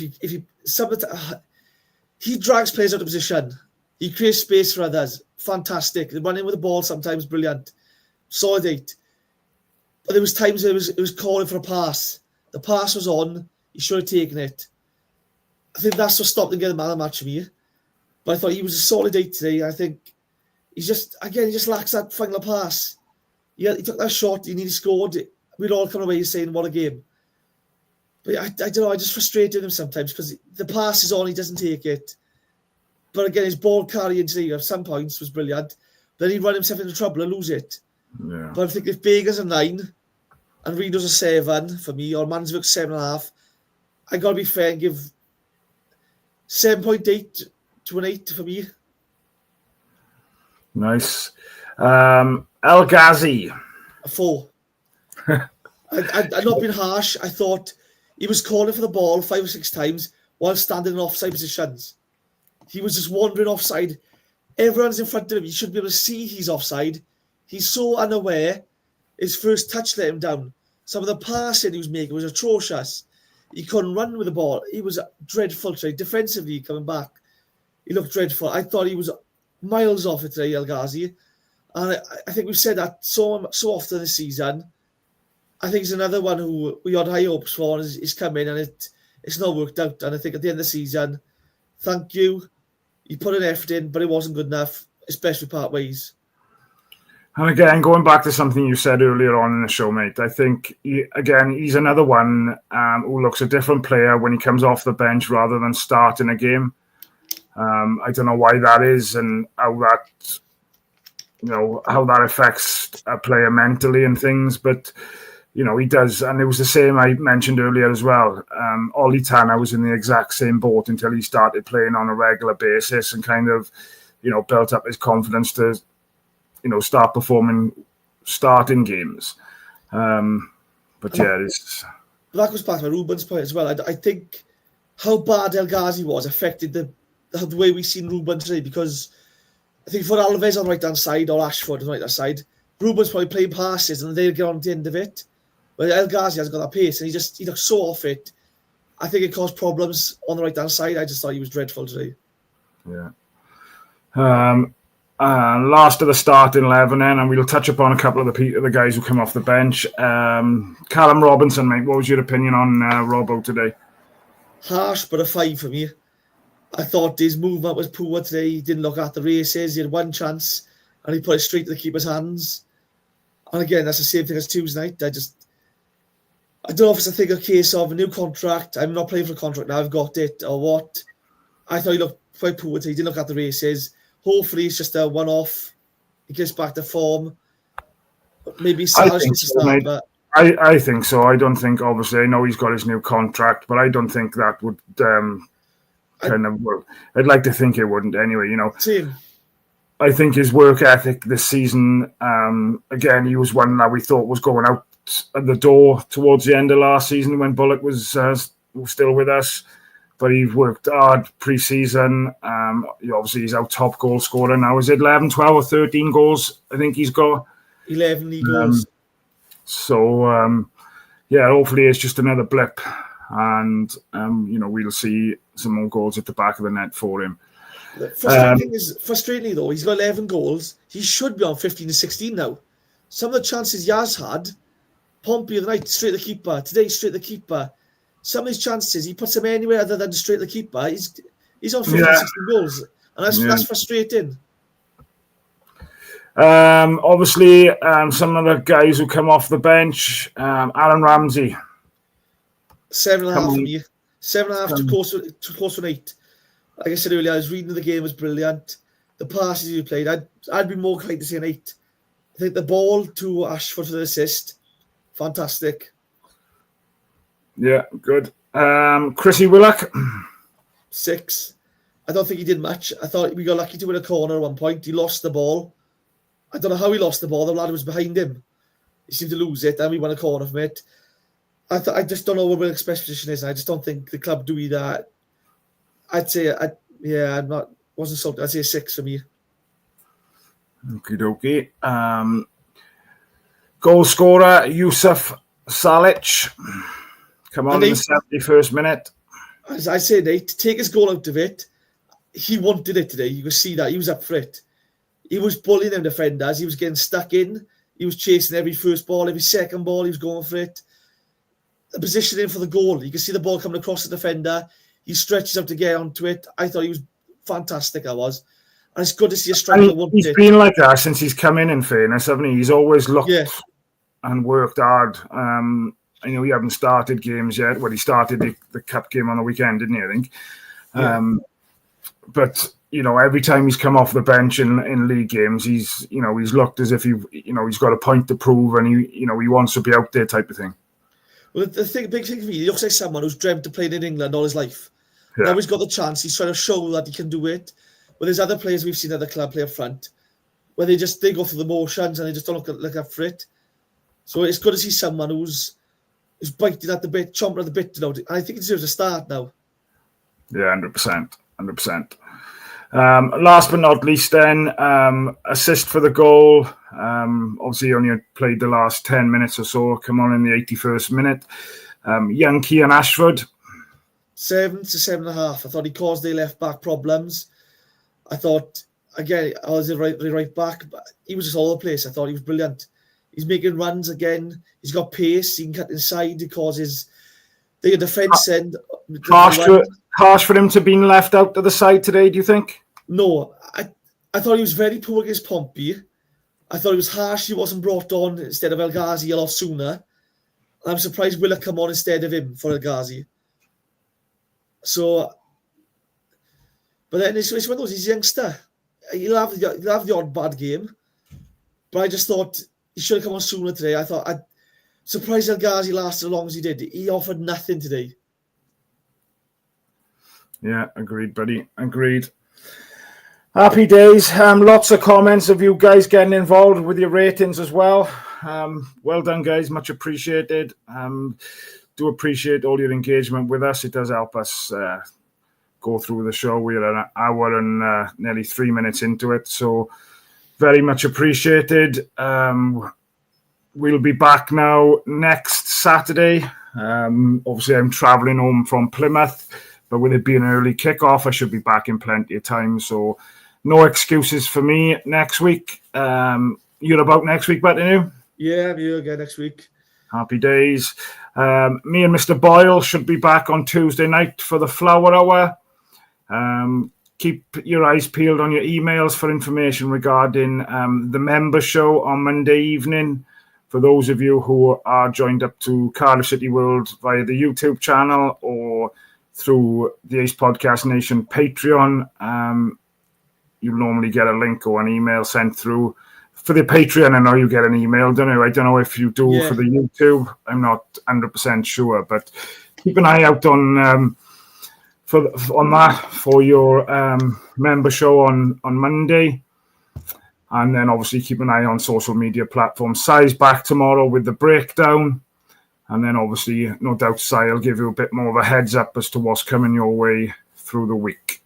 he drags players out of position. He creates space for others. Fantastic. The running with the ball sometimes brilliant. Solid 8. But there was times it was calling for a pass. The pass was on. He should have taken it. I think that's what stopped him getting man of match for me. But I thought he was a solid 8 today. I think he just lacks that final pass. Yeah, he took that shot, he nearly scored. We'd all come away saying, what a game. But I don't know, I just frustrated him sometimes because the pass is on, he doesn't take it. But again, his ball carrying today at some points was brilliant. Then he'd run himself into trouble and lose it. Yeah. But I think if Baker's a 9 and Reno's a 7 for me, or Manswick's 7.5, I got to be fair and give 7.8 to an 8 for me. Nice. El Ghazi. A 4. I'd not been harsh. I thought he was calling for the ball 5 or 6 times while standing in offside positions. He was just wandering offside. Everyone's in front of him. You should be able to see he's offside. He's so unaware. His first touch let him down. Some of the passing he was making was atrocious. He couldn't run with the ball. He was dreadful today. Defensively, coming back, he looked dreadful. I thought he was miles off it today, El Ghazi. And I think we've said that so often this season. I think he's another one who we had high hopes for and he's come in and it's not worked out. And I think at the end of the season, thank you. You put an effort in, but it wasn't good enough, especially part ways. And again, going back to something you said earlier on in the show, mate, I think, he's another one who looks a different player when he comes off the bench rather than starting a game. I don't know why that is and how that affects a player mentally and things, but he does. And it was the same I mentioned earlier as well. Ollie Tanner was in the exact same boat until he started playing on a regular basis and kind of, built up his confidence to, start performing, starting games. But yeah, that goes back to Ruben's point as well. I think how bad El Ghazi was affected the way we've seen Ruben today, because I think for Alves on the right-hand side or Ashford on the right-hand side, Ruben's probably playing passes and they'll get on the end of it. But El Ghazi has got that pace and he looks so off it. I think it caused problems on the right-hand side. I just thought he was dreadful today. Yeah. Last of the starting 11 then, and we'll touch upon a couple of the guys who come off the bench. Callum Robinson, mate, what was your opinion on Robbo today? Harsh, but a 5 for me. I thought his movement was poor today. He didn't look at the races. He had one chance and he put it straight to the keeper's hands. And again, that's the same thing as Tuesday night. I don't know if it's a case of a new contract. I'm not playing for a contract now. I've got it or what. I thought he looked quite poor today. He didn't look at the races. Hopefully, it's just a one-off. He gets back to form. Maybe Sal's to start. But I think so. I don't think, obviously, I know he's got his new contract, but I don't think that would kind of work. I'd like to think it wouldn't anyway, Same. I think his work ethic this season, again, he was one that we thought was going out at the door towards the end of last season when Bullock was still with us. But he worked hard pre-season. Obviously, he's our top goal scorer now. Is it 11, 12 or 13 goals? I think he's got 11 goals. Hopefully it's just another blip. And, we'll see some more goals at the back of the net for him. Frustratingly, though, he's got 11 goals. He should be on 15 and 16 now. Some of the chances he has had, Pompey of the night, straight to the keeper. Today, straight to the keeper. Some of his chances, he puts them anywhere other than straight to the keeper. He's on 15, 16 goals. And that's frustrating. Obviously, some of the guys who come off the bench, Aaron Ramsey. 7.5 for me. 7.5 to close to an 8. Like I said earlier, I was reading the game was brilliant. The passes he played, I'd be more inclined to say an 8. I think the ball to Ashford for the assist, fantastic. Yeah, good. Chrissy Willock. 6. I don't think he did much. I thought we got lucky to win a corner at one point. He lost the ball. I don't know how he lost the ball. The lad was behind him. He seemed to lose it, and we won a corner from it. I just don't know what Willock's best position is. I just don't think the club do either. I'd say, wasn't sold. I'd say a 6 for me. Okie dokie. Goal scorer, Yusuf Salic. Come on in the 71st minute. As I said, 8. Take his goal out of it. He wanted it today. You could see that. He was up for it. He was bullying them defenders. He was getting stuck in. He was chasing every first ball, every second ball. He was going for it. The positioning for the goal. You can see the ball coming across the defender. He stretches out to get onto it. I thought he was fantastic, I was. And it's good to see a striker that wants He's it. been like that since he's come in fairness, hasn't he? He's always looked and worked hard. I know he hasn't started games yet. Well, he started the cup game on the weekend, didn't he, I think? Yeah. But, every time he's come off the bench in league games, he's looked as if he's got a point to prove and he wants to be out there type of thing. Well, big thing for me, he looks like someone who's dreamt of playing in England all his life. Yeah. Now he's got the chance. He's trying to show that he can do it. But there's other players we've seen at the club play up front where they go through the motions and they just don't look up for it. So it's good to see someone who's biting at the bit, chomping at the bit. And I think he deserves a start now. Yeah, 100%. Last but not least, then assist for the goal. Obviously, only played the last 10 minutes or so. Come on in the 81st minute. Young Cian Ashford. 7 to 7.5. I thought he caused their left back problems. I thought, again, I was the right back, but he was just all over the place. I thought he was brilliant. He's making runs again. He's got pace. He can cut inside. He causes the defence end. Harsh for him to be left out to the side today, do you think? No. I thought he was very poor against Pompey. I thought it was harsh he wasn't brought on instead of El Ghazi a lot sooner. I'm surprised Willa come on instead of him for El Ghazi. So, but then it's one of those, he's a youngster. He'll have the odd bad game. But I just thought he should have come on sooner today. I'm surprised El Ghazi lasted as long as he did. He offered nothing today. Yeah, agreed, buddy. Agreed. Happy days. Lots of comments of you guys getting involved with your ratings as well. Well done, guys. Much appreciated. Do appreciate all your engagement with us. It does help us go through the show. We're an hour and nearly 3 minutes into it, so very much appreciated. We'll be back now next Saturday. Obviously, I'm travelling home from Plymouth, but with it being an early kickoff, I should be back in plenty of time. So no excuses for me next week. You're about next week, Matty? Yeah, I'm here again next week. Happy days. Me and Mr. Boyle should be back on Tuesday night for the Flower Hour. Keep your eyes peeled on your emails for information regarding the member show on Monday evening. For those of you who are joined up to Cardiff City World via the YouTube channel or through the Ace Podcast Nation Patreon, you normally get a link or an email sent through. For the Patreon, I know you get an email, don't you? I don't know if you do for the YouTube. I'm not 100% sure, but keep an eye out on that for your member show on Monday. And then obviously keep an eye on social media platforms. Si's back tomorrow with the breakdown. And then obviously, no doubt, Si will give you a bit more of a heads up as to what's coming your way through the week.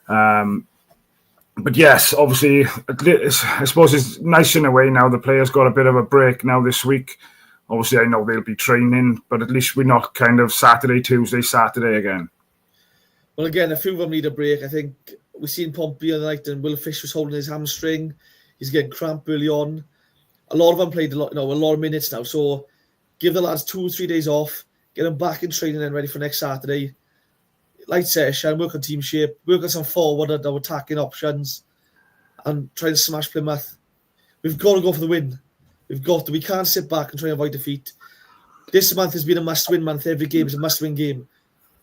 But yes, obviously, I suppose it's nice in a way now. The players got a bit of a break now this week. Obviously, I know they'll be training, but at least we're not kind of Saturday, Tuesday, Saturday again. Well, again, a few of them need a break. I think we've seen Pompey the other night, and Will Fish was holding his hamstring. He's getting cramp early on. A lot of them played a lot of minutes now. So give the lads 2 or 3 days off, get them back in training and ready for next Saturday. Light session, work on team shape, work on some forward and attacking options, and try to smash Plymouth. We've got to go for the win. We can't sit back and try and avoid defeat. This month has been a must-win month. Every game is a must-win game.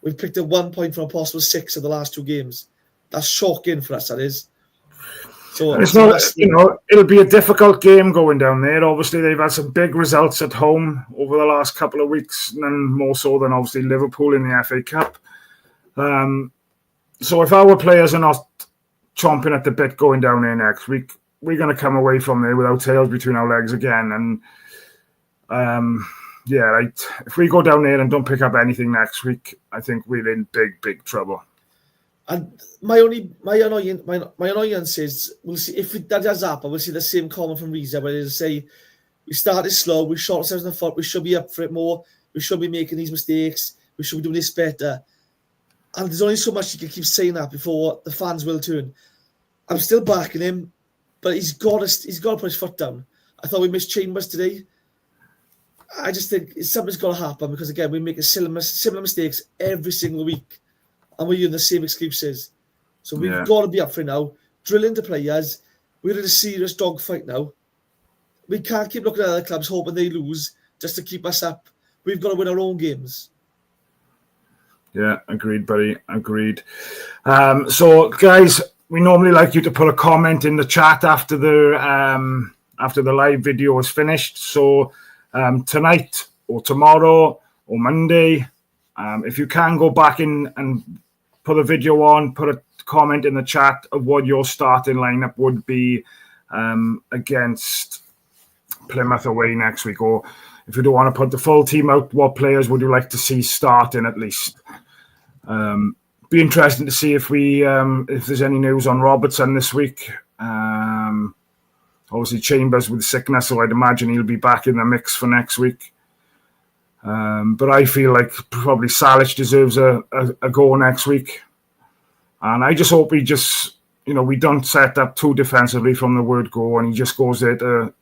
We've picked up 1 point from a possible 6 of the last 2 games. That's shocking for us, that is. So it's not, it'll be a difficult game going down there. Obviously, they've had some big results at home over the last couple of weeks, and more so than obviously Liverpool in the FA Cup. So if our players are not chomping at the bit going down there next week, we're going to come away from there with our tails between our legs again. And if we go down there and don't pick up anything next week, I think we're in big trouble. And my annoyance is, we'll see if that does happen. We'll see the same comment from Rhys, where they say we started slow, we shot ourselves in the foot, we should be up for it more, we should be making these mistakes, we should be doing this better. And there's only so much you can keep saying that before the fans will turn. I'm still backing him, but he's got to put his foot down. I thought we missed Chambers today. I just think something's got to happen because, again, we make similar mistakes every single week and we're using the same excuses. So we've got to be up for it now. drilling to players. We're in a serious dogfight now. We can't keep looking at other clubs hoping they lose just to keep us up. We've got to win our own games. Yeah, agreed, buddy. Agreed. So, guys, we normally like you to put a comment in the chat after the live video is finished. So, tonight or tomorrow or Monday, if you can go back in and put a video on, put a comment in the chat of what your starting lineup would be against Plymouth away next week, or if you don't want to put the full team out, what players would you like to see starting at least? Be interesting to see if there's any news on Robertson this week. Obviously Chambers with sickness, so I'd imagine he'll be back in the mix for next week. But I feel like probably Salic deserves a go next week. And I just hope we don't set up too defensively from the word go and he just goes there to,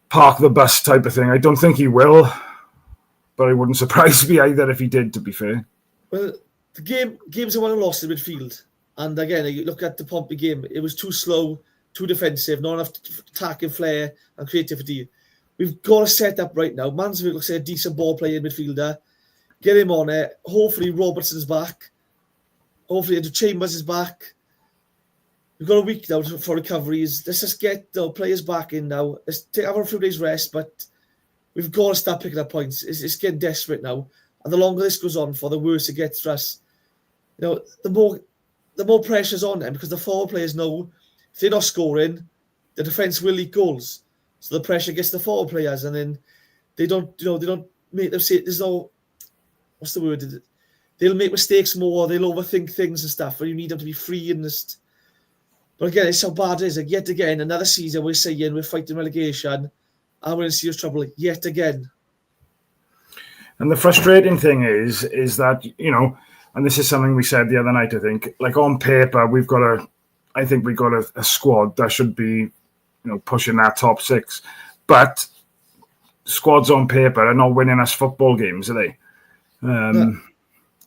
park the bus type of thing. I don't think he will, but it wouldn't surprise me either if he did, to be fair. Well, the games are won and lost in midfield. And again, you look at the Pompey game, it was too slow, too defensive, not enough attacking flair and creativity. We've got to set up right now. Mansfield looks like a decent ball playing midfielder. Get him on it. Hopefully Robertson's back. Hopefully Chambers is back. We've got a week now for recoveries. Let's just get the players back in now. Let's have a few days rest, but we've got to start picking up points. It's getting desperate now. And the longer this goes on for, the worse it gets for us. The more pressure's on them because the forward players know if they're not scoring, the defence will leak goals. So the pressure gets the forward players, and then they don't make them say there's no, what's the word? They'll make mistakes more. They'll overthink things and stuff. And you need them to be free and just. But again, it's how bad it is. Like, yet again, another season we're saying we're fighting relegation, and we're in serious trouble yet again. And the frustrating thing is that, and this is something we said the other night, I think, like on paper, we've got a squad that should be, pushing that top six. But squads on paper are not winning us football games, are they?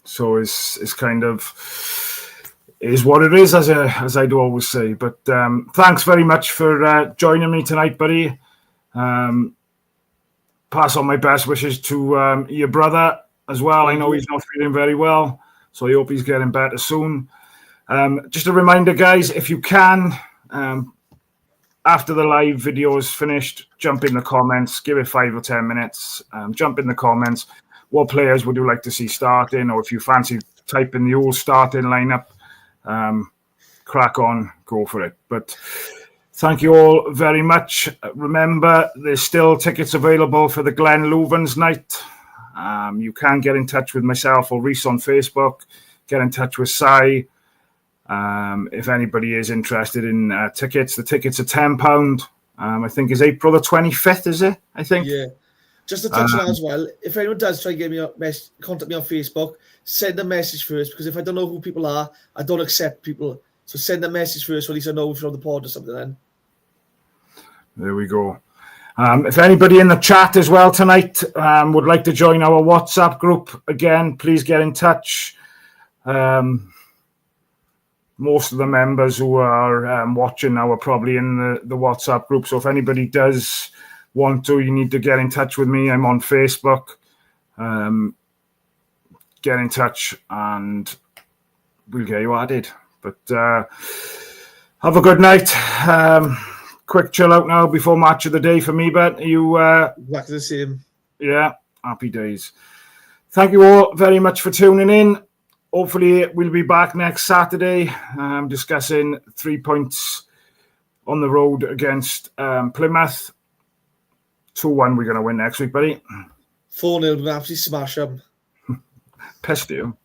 So it's kind of is what it is, as I do always say. But thanks very much for joining me tonight, buddy. Pass on my best wishes to your brother as well. I know he's not feeling very well, so I hope he's getting better soon. Just a reminder, guys, if you can, after the live video is finished, jump in the comments, give it 5 or 10 minutes, jump in the comments. What players would you like to see starting, or if you fancy typing the old starting lineup, crack on, go for it. But thank you all very much. Remember, there's still tickets available for the Glen Loovens night. You can get in touch with myself or Rhys on Facebook. Get in touch with Si. If anybody is interested in tickets, the tickets are £10. I think is April the 25th, is it? I think. Yeah. Just to touch on that as well, if anyone does try and get me contact me on Facebook, send a message first, because if I don't know who people are, I don't accept people. So send a message first, so at least I know if you're on the pod or something then. There we go. If anybody in the chat as well tonight would like to join our WhatsApp group, again, please get in touch. Most of the members who are watching now are probably in the WhatsApp group. So if anybody does want to, you need to get in touch with me. I'm on Facebook. Get in touch and we'll get you added. But have a good night. Quick chill out now before match of the day for me, Bet. Are you back to the same? Yeah, happy days. Thank you all very much for tuning in. Hopefully we'll be back next Saturday discussing 3 points on the road against Plymouth. 2-1 we're going to win next week, buddy. 4-0, we're going to absolutely smash them. Pissed you.